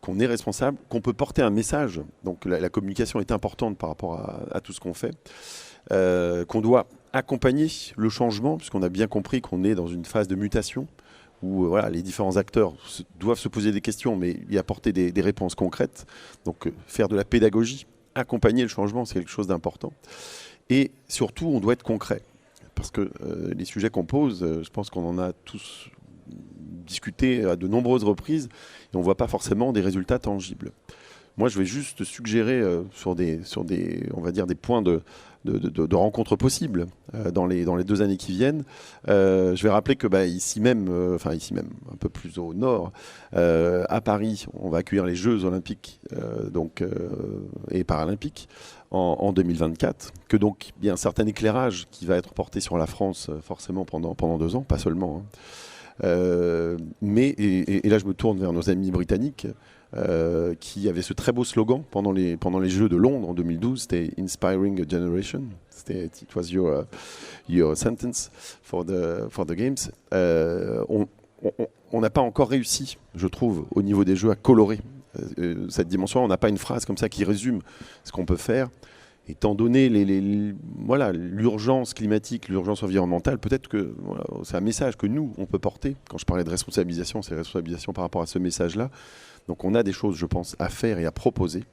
Speaker 4: qu'on est responsable, qu'on peut porter un message. Donc la communication est importante par rapport à tout ce qu'on fait. Qu'on doit accompagner le changement, puisqu'on a bien compris qu'on est dans une phase de mutation où les différents acteurs doivent se poser des questions, mais y apporter des réponses concrètes. Donc faire de la pédagogie, accompagner le changement, c'est quelque chose d'important. Et surtout, on doit être concret. Parce que les sujets qu'on pose, je pense qu'on en a tous discuté à de nombreuses reprises et on ne voit pas forcément des résultats tangibles. Moi, je vais juste suggérer sur des, on va dire, des points de rencontres possibles dans les 2 années qui viennent. Je vais rappeler que ici même, un peu plus au nord, à Paris, on va accueillir les Jeux Olympiques et Paralympiques en 2024, que donc il y a un certain éclairage qui va être porté sur la France forcément pendant 2 ans, pas seulement. Mais là je me tourne vers nos amis britanniques qui avaient ce très beau slogan pendant les Jeux de Londres en 2012, c'était Inspiring a Generation. It was your sentence for the games. On n'a pas encore réussi, je trouve, au niveau des Jeux à colorer cette dimension. On n'a pas une phrase comme ça qui résume ce qu'on peut faire. Étant donné l'urgence climatique, l'urgence environnementale, peut-être que c'est un message que nous, on peut porter. Quand je parlais de responsabilisation, c'est responsabilisation par rapport à ce message-là. Donc on a des choses, je pense, à faire et à proposer.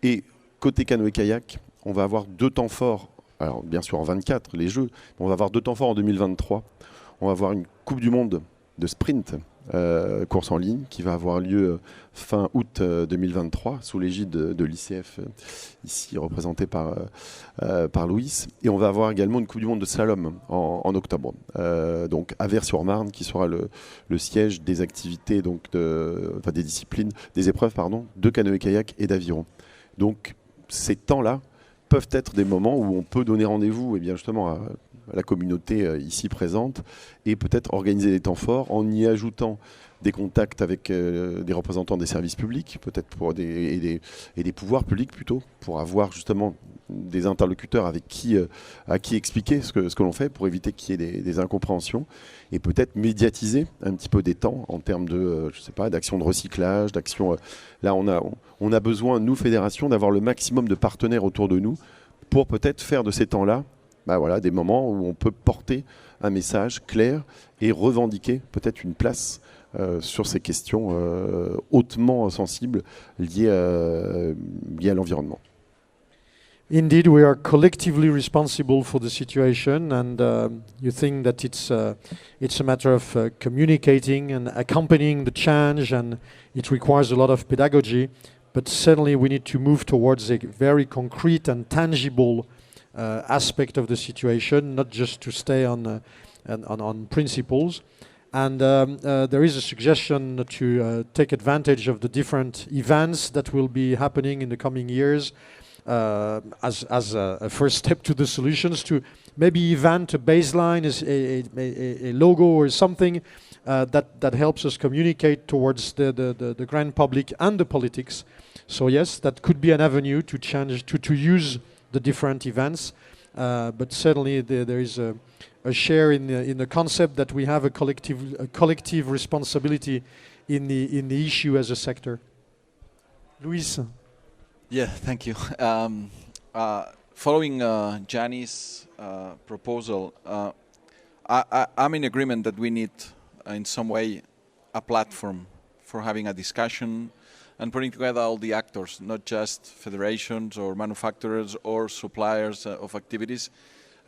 Speaker 4: Et côté canoë-kayak, on va avoir 2 temps forts. Alors bien sûr en 24, les Jeux, mais on va avoir 2 temps forts en 2023. On va avoir une Coupe du Monde de sprint, course en ligne, qui va avoir lieu fin août 2023 sous l'égide de l'ICF, ici représenté par Louis. Et on va avoir également une Coupe du Monde de slalom en octobre, donc à Vers-sur-Marne, qui sera le siège des activités, des disciplines, des épreuves de canoë-kayak et d'aviron. Donc ces temps-là peuvent être des moments où on peut donner rendez-vous justement à la communauté ici présente et peut-être organiser des temps forts en y ajoutant des contacts avec des représentants des services publics, peut-être et des pouvoirs publics plutôt, pour avoir justement des interlocuteurs à qui expliquer ce que l'on fait pour éviter qu'il y ait des incompréhensions et peut-être médiatiser un petit peu des temps en termes de, d'actions de recyclage, d'actions. Là, on a besoin, nous, fédérations, d'avoir le maximum de partenaires autour de nous pour peut-être faire de ces temps-là des moments où on peut porter un message clair et revendiquer peut-être une place sur ces questions hautement sensibles liées à l'environnement.
Speaker 2: Indeed, we are collectively responsible for the situation, and you think that it's a matter of communicating and accompanying the change, and it requires a lot of pedagogy, but certainly we need to move towards a very concrete and tangible aspect of the situation, not just to stay on principles. And there is a suggestion to take advantage of the different events that will be happening in the coming years as a first step to the solutions, to maybe event a baseline, a logo or something that helps us communicate towards the grand public and the politics. So yes, that could be an avenue to change, to use the different events, but certainly there is a share in the concept that we have a collective responsibility in the issue as a sector. Luis.
Speaker 5: Yeah, thank you. Following Gianni's proposal, I'm in agreement that we need, in some way, a platform for having a discussion and putting together all the actors, not just federations or manufacturers or suppliers of activities.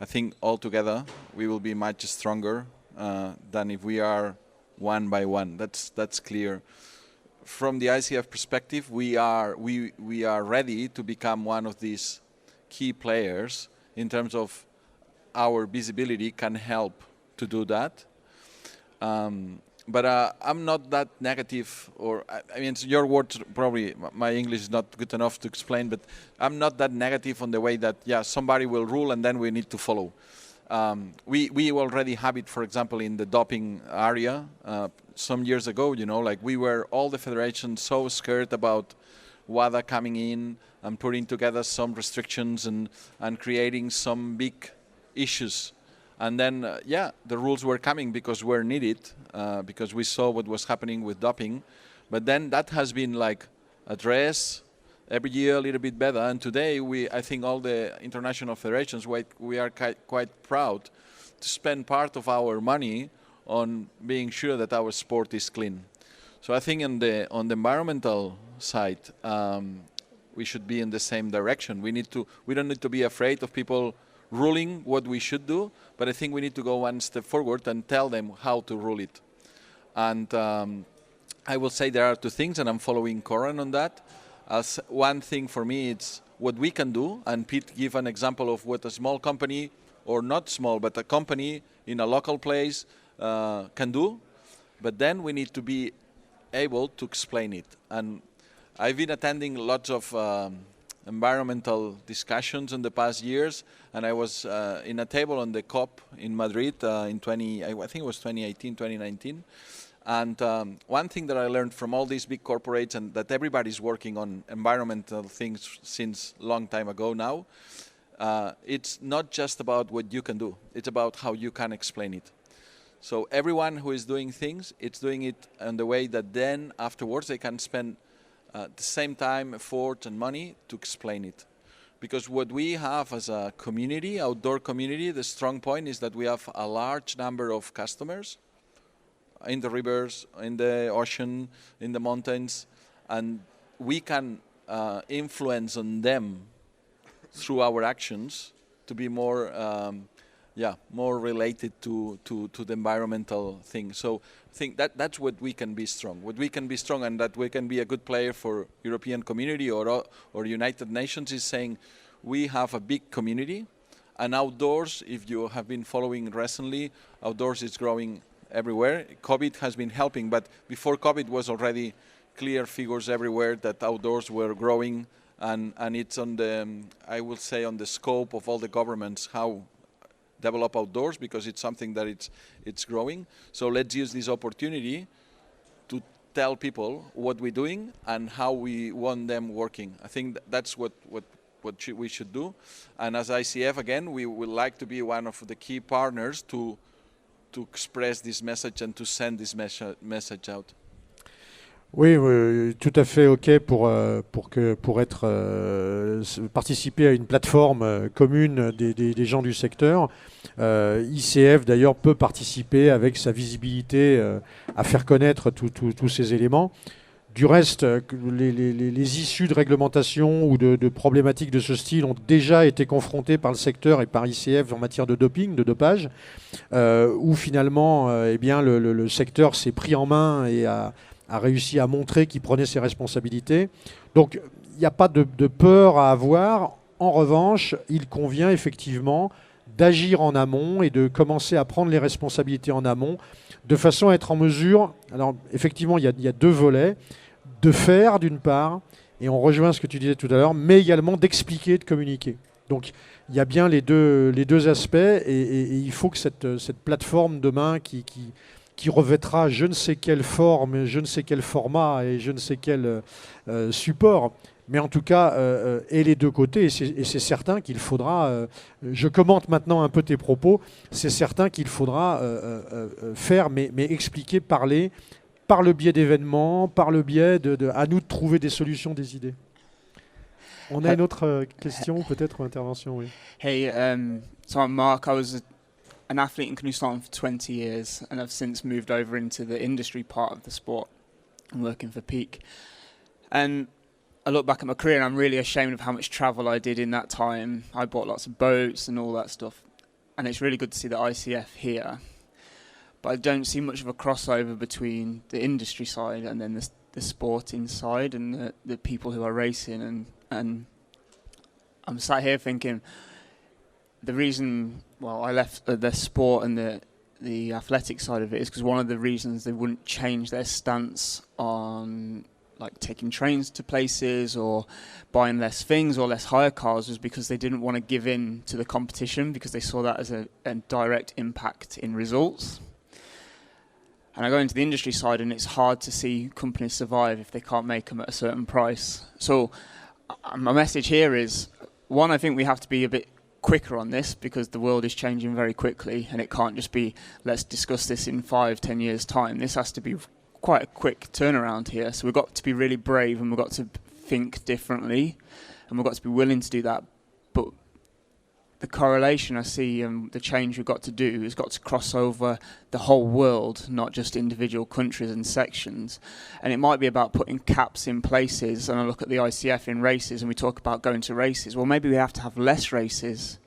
Speaker 5: I think all together we will be much stronger than if we are one by one. That's clear. From the ICF perspective, we are ready to become one of these key players in terms of our visibility can help to do that. But I'm not that negative, or I mean, it's your words, probably my English is not good enough to explain, but I'm not that negative on the way that, somebody will rule and then we need to follow. We already have it, for example, in the doping area. Some years ago, we were, all the federations, so scared about WADA coming in and putting together some restrictions and creating some big issues. And then, the rules were coming because we're needed, because we saw what was happening with doping. But then that has been addressed every year a little bit better. And today, I think all the international federations, we are quite proud to spend part of our money on being sure that our sport is clean. So I think on the environmental side, we should be in the same direction. We don't need to be afraid of people ruling what we should do, but I think we need to go one step forward and tell them how to rule it. And I will say there are two things, and I'm following Coran on that. As one thing for me, it's what we can do, and Pete gave an example of what a small company, or not small, but a company in a local place can do. But then we need to be able to explain it. And I've been attending lots of environmental discussions in the past years, and I was in a table on the COP in Madrid I think it was 2018, 2019. And one thing that I learned from all these big corporates, and that everybody's working on environmental things since long time ago now, it's not just about what you can do, it's about how you can explain it. So everyone who is doing things, it's doing it in the way that then afterwards they can spend the same time, effort and money to explain it. Because what we have as a community, outdoor community, the strong point is that we have a large number of customers in the rivers, in the ocean, in the mountains, and we can influence on them through our actions to be more more related to the environmental thing. So I think that's what we can be strong. What we can be strong, and that we can be a good player for European community or United Nations, is saying we have a big community, and outdoors, if you have been following recently, outdoors is growing everywhere. COVID has been helping, but before COVID was already clear figures everywhere that outdoors were growing, and it's on the, I will say, on the scope of all the governments how develop outdoors, because it's something that it's growing. So let's use this opportunity to tell people what we're doing and how we want them working. I think that's what we should do. And as ICF, again, we would like to be one of the key partners to express this message and to send this message out.
Speaker 2: Oui, tout à fait OK pour participer à une plateforme commune des gens du secteur. ICF d'ailleurs peut participer avec sa visibilité à faire connaître tous ces éléments. Du reste, les issues de réglementation ou de problématiques de ce style ont déjà été confrontées par le secteur et par ICF en matière de doping, de dopage, où finalement le secteur s'est pris en main et a réussi à montrer qu'il prenait ses responsabilités. Donc il n'y a pas de peur à avoir. En revanche, il convient effectivement d'agir en amont et de commencer à prendre les responsabilités en amont, de façon à être en mesure, alors effectivement il y a deux volets, de faire d'une part, et on rejoint ce que tu disais tout à l'heure, mais également d'expliquer et de communiquer. Donc il y a bien les deux aspects, et il faut que cette plateforme demain qui revêtra je ne sais quelle forme, je ne sais quel format et je ne sais quel support, mais en tout cas et les deux côtés, et c'est certain qu'il faudra, je commente maintenant un peu tes propos, c'est certain qu'il faudra faire, mais expliquer, parler, par le biais d'événements, par le biais à nous de trouver des solutions, des idées. On a une autre question, peut-être, ou intervention, oui.
Speaker 15: Hey, so I'm Mark. I was an athlete in canoe starting for 20 years, and I've since moved over into the industry part of the sport and working for Peak. And I look back at my career and I'm really ashamed of how much travel I did in that time. I bought lots of boats and all that stuff. And it's really good to see the ICF here. But I don't see much of a crossover between the industry side and then the sporting side and the people who are racing. And I'm sat here thinking the reason, I left the sport and the athletic side of it is because one of the reasons they wouldn't change their stance on like taking trains to places or buying less things or less hire cars was because they didn't want to give in to the competition, because they saw that as a direct impact in results. And I go into the industry side and it's hard to see companies survive if they can't make them at a certain price. So my message here is, one, I think we have to be a bit quicker on this because the world is changing very quickly, and it can't just be, let's discuss this in 5-10 years time. This has to be quite a quick turnaround here. So we've got to be really brave, and we've got to think differently, and we've got to be willing to do that. But the correlation I see and the change we've got to do has got to cross over the whole world, not just individual countries and sections. And it might be about putting caps in places. And I look at the ICF in races and we talk about going to races. Well, maybe we have to have less races,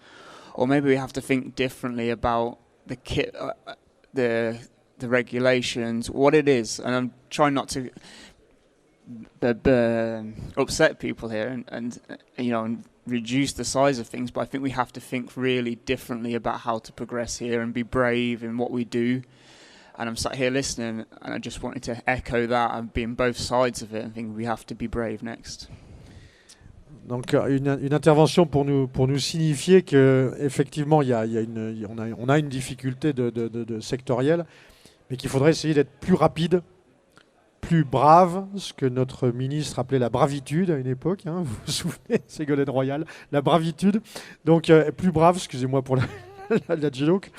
Speaker 15: or maybe we have to think differently about the kit, the regulations, what it is. And I'm trying not to upset people here and reduce the size of things, but I think we have to think really differently about how to progress here and be brave in what we do. And I'm sat here listening, and I just wanted to echo that and be on both sides of it and think we have to be brave next.
Speaker 2: Donc une intervention pour nous signifier que effectivement on a une difficulté de sectorielle, mais qu'il faudrait essayer d'être plus rapide, plus brave, ce que notre ministre appelait la bravitude à une époque, hein, vous vous souvenez, Ségolène Royal, la bravitude. Donc plus brave, excusez-moi pour la joke.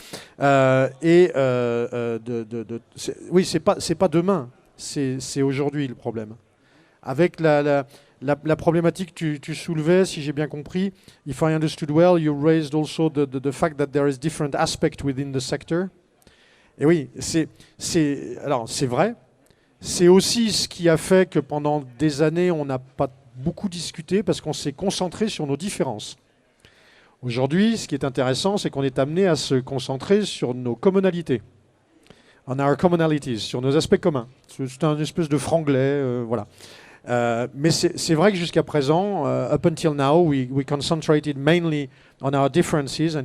Speaker 2: Oui, c'est pas demain, c'est aujourd'hui le problème. Avec la problématique que tu soulevais, si j'ai bien compris, if I understood well, you raised also the fact that there is different aspects within the sector. Et oui, c'est vrai. C'est aussi ce qui a fait que pendant des années, on n'a pas beaucoup discuté parce qu'on s'est concentré sur nos différences. Aujourd'hui, ce qui est intéressant, c'est qu'on est amené à se concentrer sur nos commonalités. On our commonalities, sur nos aspects communs. C'est un espèce de franglais, voilà. Mais c'est vrai que jusqu'à présent, up until now, we concentrated mainly on our differences, and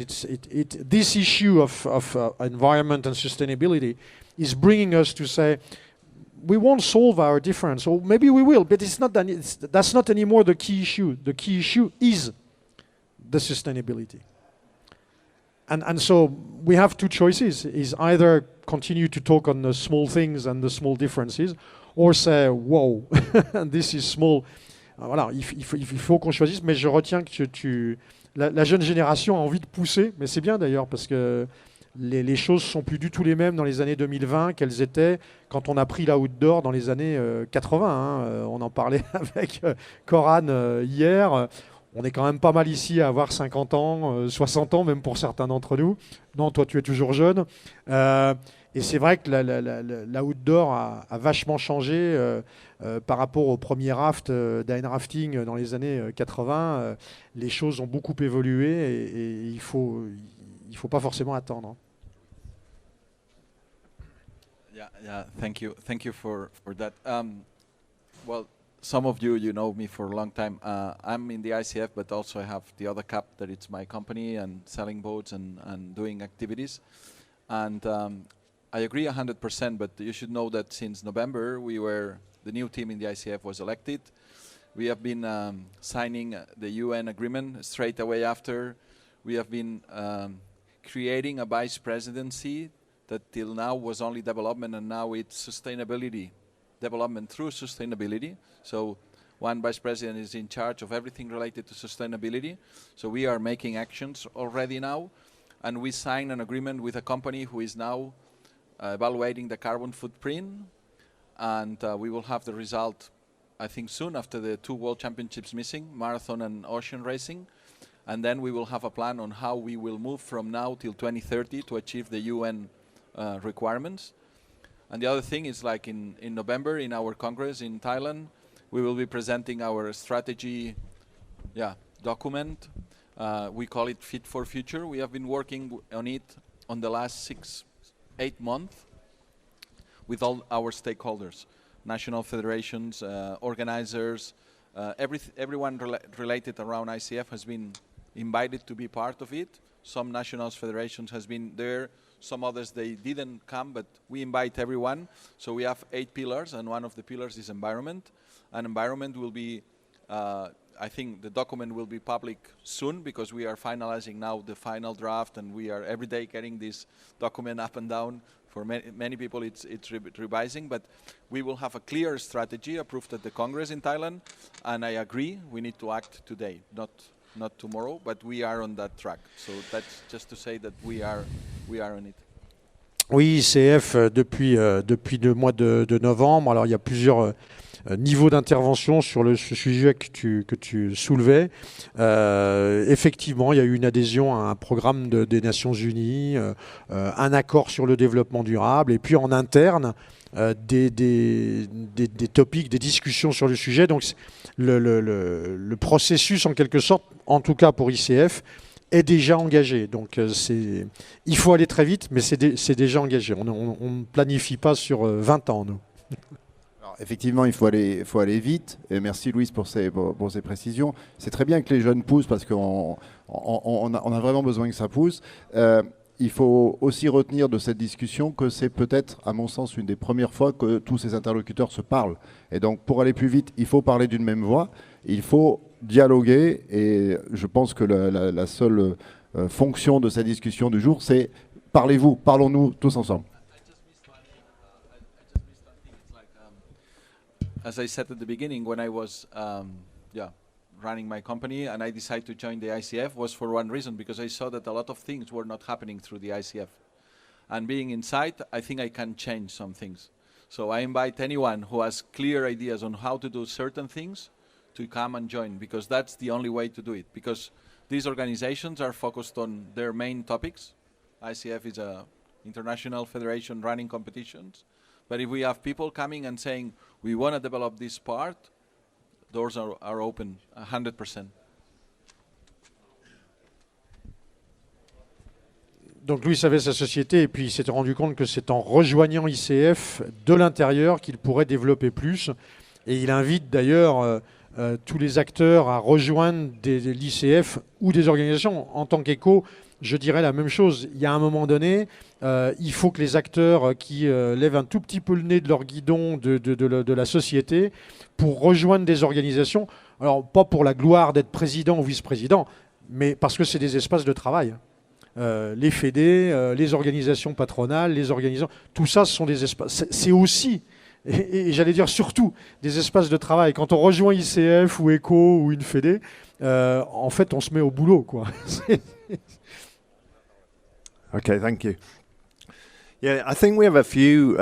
Speaker 2: this issue of environment and sustainability is bringing us to say, we won't solve our difference, or maybe we will, but that's not anymore the key issue. The key issue is the sustainability. And so we have two choices, is either continue to talk on the small things and the small differences, or say, wow, this is small. Voilà, il faut qu'on choisisse, mais je retiens que la jeune génération a envie de pousser, mais c'est bien d'ailleurs, parce que les choses ne sont plus du tout les mêmes dans les années 2020 qu'elles étaient quand on a pris la outdoor dans les années 80. Hein. On en parlait avec Coran hier. On est quand même pas mal ici à avoir 50 ans, 60 ans, même pour certains d'entre nous. Non, toi, tu es toujours jeune. Et c'est vrai que la outdoor a vachement changé par rapport au premier raft d'Ain Rafting dans les années 80. Les choses ont beaucoup évolué et il faut pas forcément attendre.
Speaker 5: Yeah. Thank you for that. Well, some of you know me for a long time. I'm in the ICF, but also I have the other cap that it's my company and selling boats and doing activities. And I agree 100%, but you should know that since November, the new team in the ICF was elected. We have been signing the UN agreement straight away after. We have been creating a vice presidency that till now was only development, and now it's sustainability, development through sustainability. So one vice president is in charge of everything related to sustainability. So we are making actions already now, and we signed an agreement with a company who is now evaluating the carbon footprint, and we will have the result, I think, soon after the 2 World Championships missing, marathon and ocean racing. And then we will have a plan on how we will move from now till 2030 to achieve the UN requirements. And the other thing is, like in November in our Congress in Thailand, we will be presenting our strategy document. We call it Fit for Future. We have been working on it on the last 6-8 months with all our stakeholders, national federations, organizers, everyone related around ICF has been invited to be part of it. Some national federations has been there, some others they didn't come, but we invite everyone. So we have 8 pillars, and one of the pillars is environment. And environment will be, I think the document will be public soon, because we are finalizing now the final draft, and we are every day getting this document up and down. For many people it's revising, but we will have a clear strategy approved at the Congress in Thailand, and I agree we need to act today, not tomorrow, but we are on that track. So that's just to say that we are on it.
Speaker 2: Oui, ICF depuis le mois de novembre. Alors il y a plusieurs niveaux d'intervention sur ce sujet que tu soulevais. Effectivement, il y a eu une adhésion à un programme des Nations Unies, un accord sur le développement durable, et puis en interne des topics, des discussions sur le sujet. Donc le processus, en quelque sorte, en tout cas pour ICF, est déjà engagé. Donc il faut aller très vite, mais c'est déjà engagé. On ne planifie pas sur 20 ans, nous.
Speaker 1: Alors, effectivement, il faut aller vite. Et merci Louise pour ces précisions. C'est très bien que les jeunes poussent parce qu'on a vraiment besoin que ça pousse. Il faut aussi retenir de cette discussion que c'est peut-être, à mon sens, une des premières fois que tous ces interlocuteurs se parlent. Et donc, pour aller plus vite, il faut parler d'une même voix, il faut dialoguer. Et je pense que la seule fonction de cette discussion du jour, c'est parlez-vous, parlons-nous tous ensemble.
Speaker 5: As I said at the beginning, when I was running my company and I decided to join the ICF was for one reason, because I saw that a lot of things were not happening through the ICF. And being inside, I think I can change some things. So I invite anyone who has clear ideas on how to do certain things to come and join, because that's the only way to do it. Because these organizations are focused on their main topics. ICF is an international federation running competitions. But if we have people coming and saying, we want to develop this part, doors are open 100%.
Speaker 2: Donc Louis avait sa société et puis il s'était rendu compte que c'est en rejoignant ICF de l'intérieur qu'il pourrait développer plus. Et il invite d'ailleurs tous les acteurs à rejoindre l'ICF ou des organisations. En tant qu'éco, je dirais la même chose. Il y a un moment donné, il faut que les acteurs qui lèvent un tout petit peu le nez de leur guidon de la société pour rejoindre des organisations. Alors, pas pour la gloire d'être président ou vice-président, mais parce que c'est des espaces de travail. Les fédés, les organisations patronales, les organisations, tout ça, ce sont des espaces. C'est aussi, et j'allais dire surtout, des espaces de travail. Quand on rejoint ICF ou ECO ou une fédé, en fait, on se met au boulot, quoi.
Speaker 13: Okay, thank you. Yeah, I think we have a few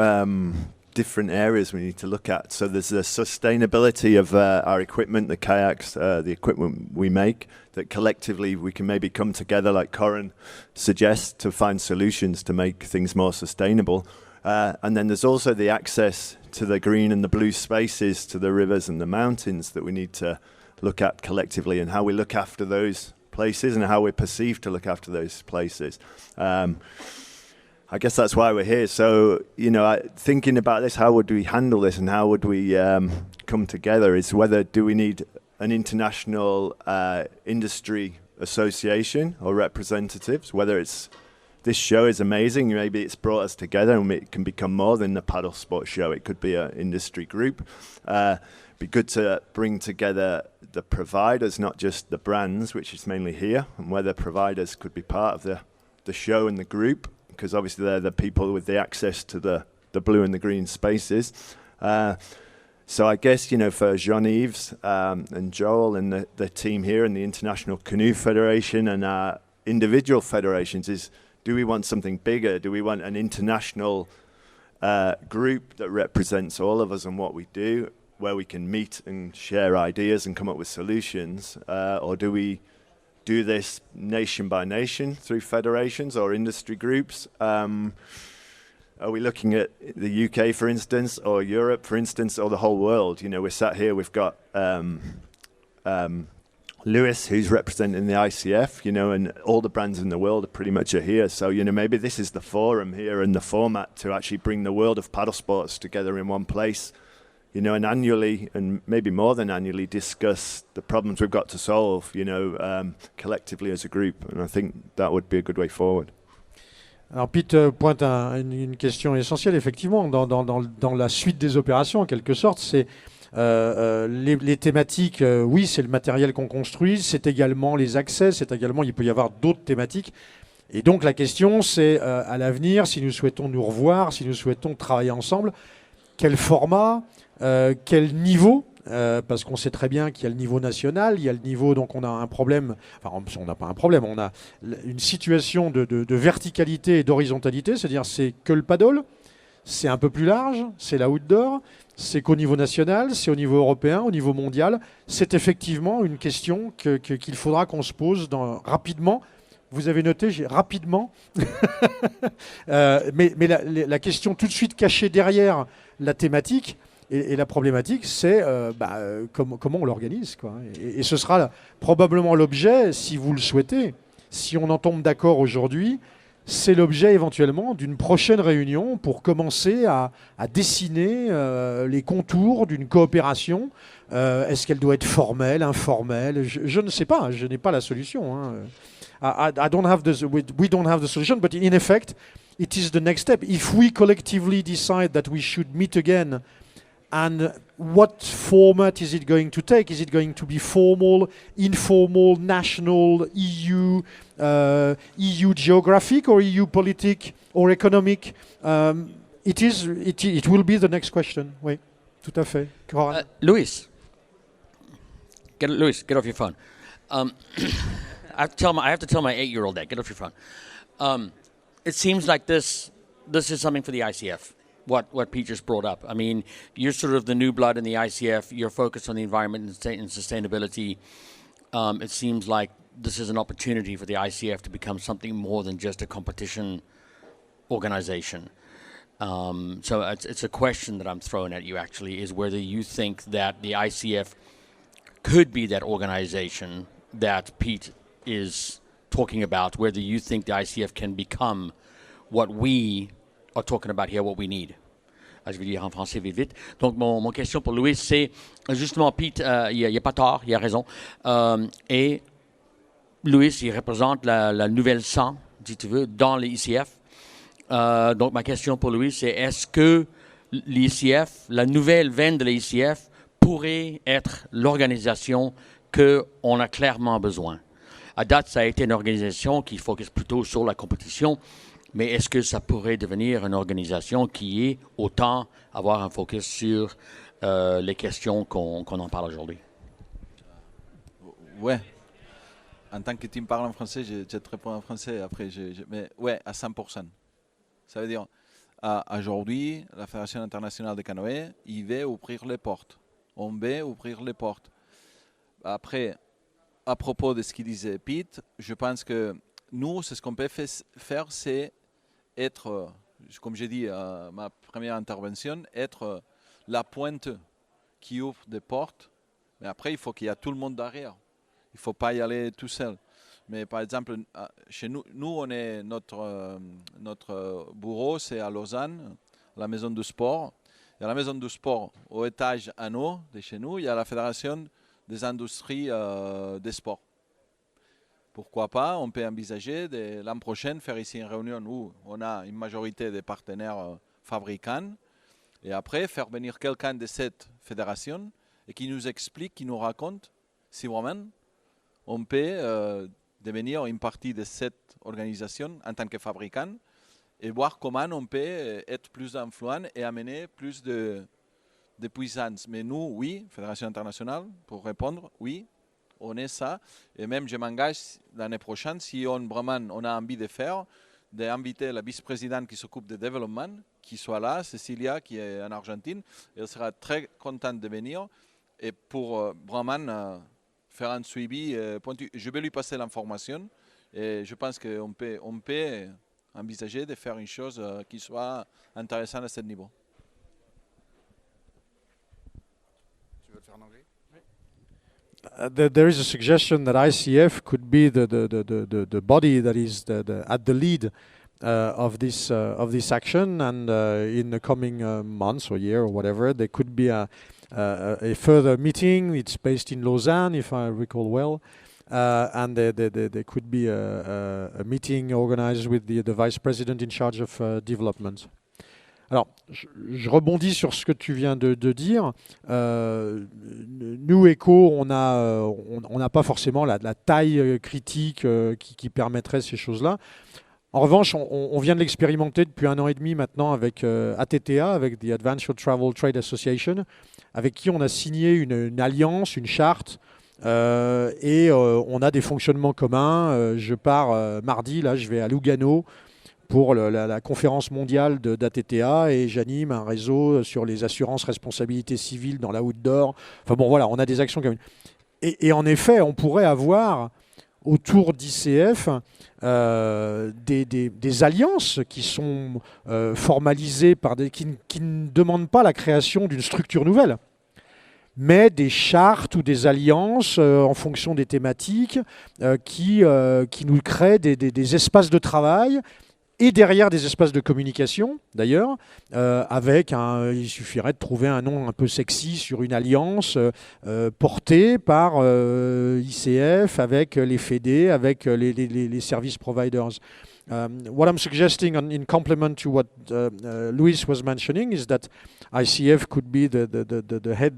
Speaker 13: different areas we need to look at. So there's the sustainability of our equipment, the kayaks, the equipment we make, that collectively we can maybe come together, like Corin suggests, to find solutions to make things more sustainable. And then there's also the access to the green and the blue spaces, to the rivers and the mountains, that we need to look at collectively, and how we look after those places and how we're perceived to look after those places. I guess that's why we're here. So, thinking about this, how would we handle this and how would we come together, is whether do we need an international industry association or representatives, whether it's this show is amazing, maybe it's brought us together and it can become more than the paddle sport show. It could be an industry group. Be good to bring together the providers, not just the brands, which is mainly here, and whether providers could be part of the show and the group, because obviously they're the people with the access to the blue and the green spaces. So I guess, for Jean-Yves and Joel and the team here and the International Canoe Federation and our individual federations is, do we want something bigger? Do we want an international group that represents all of us and what we do, where we can meet and share ideas and come up with solutions? Or do we do this nation by nation through federations or industry groups? Are we looking at the UK, for instance, or Europe, for instance, or the whole world? We're sat here, we've got Lewis, who's representing the ICF, and all the brands in the world are pretty much here. So, maybe this is the forum here and the format to actually bring the world of paddle sports together in one place, and annually, and maybe more than annually, discuss the problems we've got to solve, collectively as a group. And I think that would be a good way forward.
Speaker 2: Alors Pete pointe une question essentielle, effectivement, dans la suite des opérations, en quelque sorte, c'est les thématiques. Oui, c'est le matériel qu'on construit, c'est également les accès, il peut y avoir d'autres thématiques. Et donc la question, c'est à l'avenir, si nous souhaitons nous revoir, si nous souhaitons travailler ensemble, quel format, quel niveau, parce qu'on sait très bien qu'il y a le niveau national, il y a le niveau, donc on a un problème, enfin on n'a pas un problème, on a une situation de verticalité et d'horizontalité, c'est-à-dire c'est que le paddle, c'est un peu plus large, c'est la outdoor, c'est qu'au niveau national, c'est au niveau européen, au niveau mondial, c'est effectivement une question qu'il faudra qu'on se pose rapidement. Vous avez noté, rapidement, mais la question tout de suite cachée derrière la thématique et la problématique, c'est comment on l'organise, quoi. Et ce sera probablement l'objet, si vous le souhaitez, si on en tombe d'accord aujourd'hui, c'est l'objet éventuellement d'une prochaine réunion pour commencer à dessiner les contours d'une coopération. Est-ce qu'elle doit être formelle, informelle? Je ne sais pas, je n'ai pas la solution. Hein. I don't have we don't have the solution, but in effect, it is the next step. If we collectively decide that we should meet again, and what format is it going to take? Is it going to be formal, informal, national, EU, EU geographic, or EU politic, or economic? It will be the next question. Oui, tout à fait.
Speaker 10: Luis, get off your phone. I have to tell my 8-year-old that. Get off your phone. It seems like this is something for the ICF. What Pete just brought up. I mean, you're sort of the new blood in the ICF. You're focused on the environment and sustainability. It seems like this is an opportunity for the ICF to become something more than just a competition organization. So it's a question that I'm throwing at you, actually, is whether you think that the ICF could be that organization that Pete is talking about, whether you think the ICF can become what we are talking about here, what we need. Je vais dire en français vite. Donc, mon question pour Louis, c'est justement, Pete, il n'y a pas tort, il a raison. Et Louis, il représente la nouvelle sang, si tu veux, dans l'ICF. Donc, ma question pour Louis, c'est est-ce que l'ICF, la nouvelle veine de l'ICF, pourrait être l'organisation qu'on a clairement besoin? À date, ça a été une organisation qui focus plutôt sur la compétition. Mais est-ce que ça pourrait devenir une organisation qui est autant avoir un focus sur les questions qu'on en parle aujourd'hui?
Speaker 5: Ouais. En tant que tu me parles en français, je te réponds en français. Après, mais ouais, à 100%. Ça veut dire, aujourd'hui, la Fédération internationale de canoë, il va ouvrir les portes. On va ouvrir les portes. Après, à propos de ce qu'il disait Pete, je pense que nous, ce qu'on peut faire, c'est être, comme j'ai dit à ma première intervention, être la pointe qui ouvre des portes. Mais après, il faut qu'il y ait tout le monde derrière. Il ne faut pas y aller tout seul. Mais par exemple, chez nous, on est notre bureau, c'est à Lausanne, la maison du sport. Et à la maison du sport, au étage en haut de chez nous, il y a la Fédération des industries des sports. Pourquoi pas, on peut envisager l'an prochain faire ici une réunion où on a une majorité de partenaires fabricants et après faire venir quelqu'un de cette fédération et qui nous explique, qui nous raconte si vraiment on peut devenir une partie de cette organisation en tant que fabricant et voir comment on peut être plus influent et amener plus de puissance. Mais nous, oui, Fédération internationale, pour répondre, oui. On est ça, et même je m'engage l'année prochaine, si on a envie de faire, d'inviter la vice-présidente qui s'occupe du développement, qui soit là, Cecilia, qui est en Argentine, elle sera très contente de venir, et pour vraiment faire un suivi pointu. Je vais lui passer l'information, et je pense qu'on peut envisager de faire une chose qui soit intéressante à ce niveau.
Speaker 1: Tu veux le faire en anglais?
Speaker 2: There is a suggestion that ICF could be the body that is at the lead of this action, and in the coming months or year or whatever, there could be a further meeting. It's based in Lausanne, if I recall well, and there could be a meeting organized with the vice president in charge of development. Alors, je rebondis sur ce que tu viens de dire. Nous, ECO, on n'a pas forcément la taille critique qui permettrait ces choses-là. En revanche, on vient de l'expérimenter depuis 1 an et demi maintenant avec ATTA, avec The Adventure Travel Trade Association, avec qui on a signé une alliance, une charte, et on a des fonctionnements communs. Je pars mardi, là, je vais à Lugano pour la conférence mondiale d'ATTA et j'anime un réseau sur les assurances responsabilité civile dans la outdoor. Enfin bon, voilà, on a des actions communes. Et en effet, on pourrait avoir autour d'ICF des alliances qui sont formalisées par qui ne demandent pas la création d'une structure nouvelle, mais des chartes ou des alliances en fonction des thématiques qui nous créent des espaces de travail et derrière des espaces de communication, d'ailleurs, il suffirait de trouver un nom un peu sexy sur une alliance portée par ICF, avec les FEDE, avec les service providers. What I'm suggesting in complement to what Luis was mentioning is that ICF could be the head,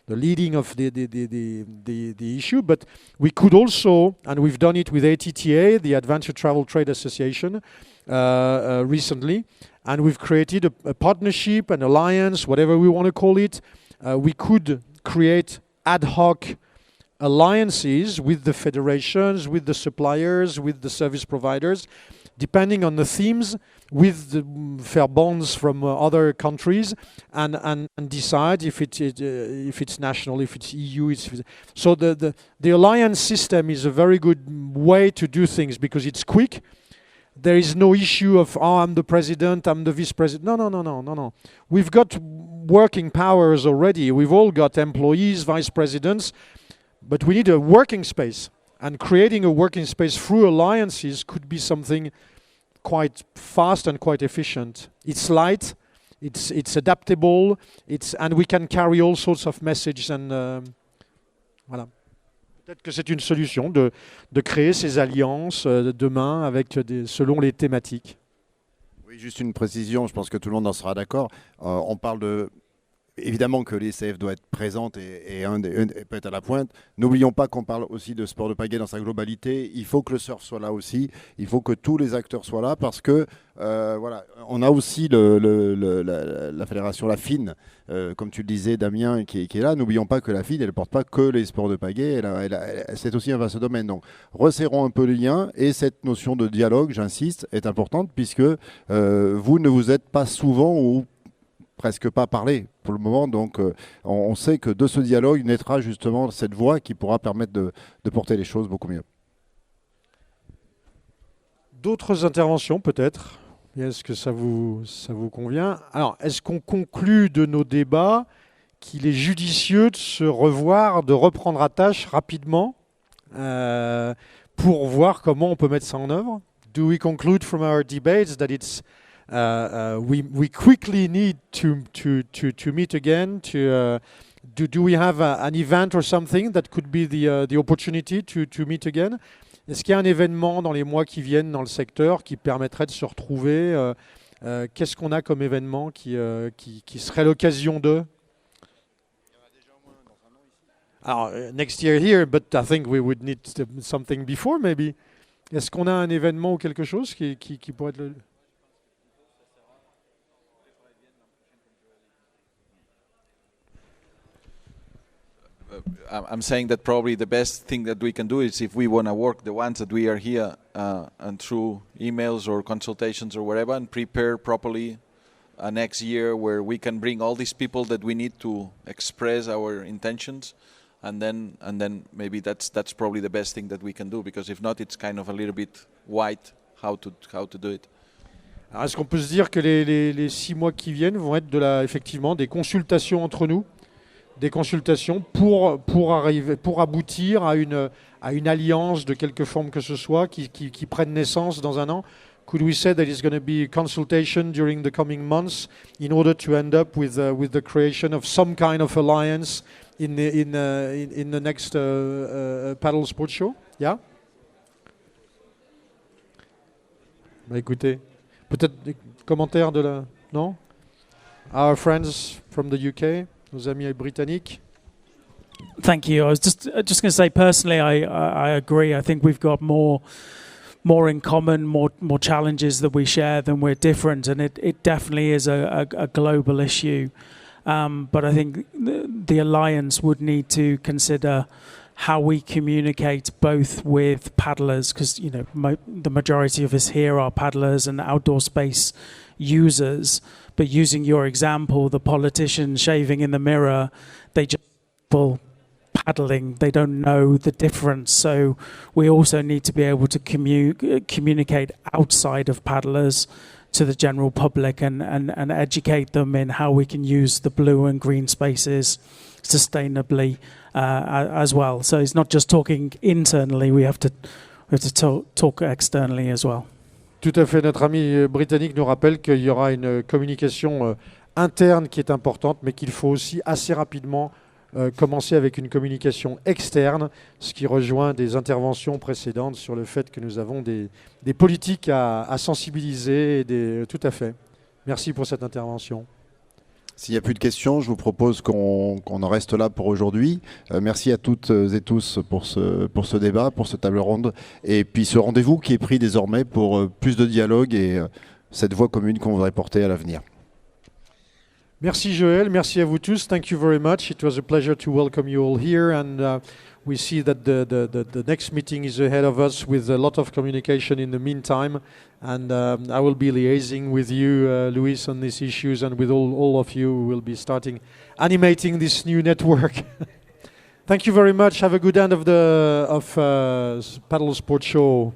Speaker 2: the leading of the issue, but we could also, and we've done it with ATTA, the Adventure Travel Trade Association, recently, and we've created a partnership, an alliance, whatever we want to call it. We could create ad hoc alliances with the federations, with the suppliers, with the service providers, depending on the themes, with the fair bonds from other countries, and decide if it's national, if it's EU. So the alliance system is a very good way to do things because it's quick. There is no issue of, I'm the president, I'm the vice president. No. We've got working powers already. We've all got employees, vice presidents. But we need a working space, and creating a working space through alliances could be something quite fast and quite efficient. It's light, it's adaptable, and we can carry all sorts of messages. And voilà. Peut-être que c'est une solution de créer ces alliances demain selon les thématiques.
Speaker 1: Oui, juste une précision, je pense que tout le monde en sera d'accord. On parle de... Évidemment que l'ICF doit être présente et peut être à la pointe. N'oublions pas qu'on parle aussi de sport de pagaie dans sa globalité. Il faut que le surf soit là aussi. Il faut que tous les acteurs soient là parce que voilà, on a aussi la fédération, la FIN, comme tu le disais, Damien, qui est là. N'oublions pas que la FIN, elle ne porte pas que les sports de pagaie. C'est aussi un vaste domaine. Donc, resserrons un peu les liens. Et cette notion de dialogue, j'insiste, est importante puisque vous ne vous êtes pas souvent ou presque pas parlé pour le moment, donc on sait que de ce dialogue naîtra justement cette voix qui pourra permettre de porter les choses beaucoup mieux.
Speaker 2: D'autres interventions peut-être? Est-ce que ça vous convient? Alors, est-ce qu'on conclut de nos débats qu'il est judicieux de se revoir, de reprendre à tâche rapidement pour voir comment on peut mettre ça en œuvre? Do we conclude from our debates that it's we quickly need to meet again? Do we have an event or something that could be the opportunity to meet again? Est-ce qu'il y a un événement dans les mois qui viennent dans le secteur qui permettrait de se retrouver? Qu'est-ce qu'on a comme événement qui serait l'occasion de? Alors, next year here, but I think we would need something before maybe. Est-ce qu'on a un événement ou quelque chose qui pourrait être le...
Speaker 5: I'm saying that probably the best thing that we can do is if we want to work the ones that we are here and through emails or consultations or whatever, and prepare properly next year where we can bring all these people that we need to express our intentions, and then maybe that's probably the best thing that we can do, because if not, it's kind of a little bit white how to do it.
Speaker 2: Alors, est-ce qu'on peut se dire que les 6 mois qui viennent vont être effectivement des consultations entre nous? Des consultations pour aboutir à une alliance de quelque forme que ce soit qui prenne naissance dans un an? Could we say that it's going to be consultation during the coming months in order to end up with the creation of some kind of alliance in the next paddle sport show? Yeah. Bah écoutez, peut-être des commentaires non? Our friends from the UK. Nos amis britanniques.
Speaker 6: Thank you. I was just going to say personally, I agree. I think we've got more in common, more challenges that we share than we're different, and it definitely is a global issue. But I think the alliance would need to consider how we communicate both with paddlers, because the majority of us here are paddlers and outdoor space users. But using your example, the politician shaving in the mirror, they just paddling, they don't know the difference. So we also need to be able to communicate outside of paddlers to the general public and educate them in how we can use the blue and green spaces sustainably as well. So it's not just talking internally, we have to talk externally as well.
Speaker 2: Tout à fait. Notre ami britannique nous rappelle qu'il y aura une communication interne qui est importante, mais qu'il faut aussi assez rapidement commencer avec une communication externe, ce qui rejoint des interventions précédentes sur le fait que nous avons des politiques à sensibiliser. Tout à fait. Merci pour cette intervention.
Speaker 1: S'il n'y a plus de questions, je vous propose qu'on en reste là pour aujourd'hui. Merci à toutes et tous pour ce débat, pour ce table ronde, et puis ce rendez-vous qui est pris désormais pour plus de dialogue et cette voix commune qu'on voudrait porter à l'avenir.
Speaker 2: Merci Joël, merci à vous tous. Thank you very much. It was a pleasure to welcome you all here, and we see that the next meeting is ahead of us with a lot of communication in the meantime, and I will be liaising with you, Luis, on these issues, and with all of you who will be starting animating this new network. Thank you very much. Have a good end of the Paddle Sport Show.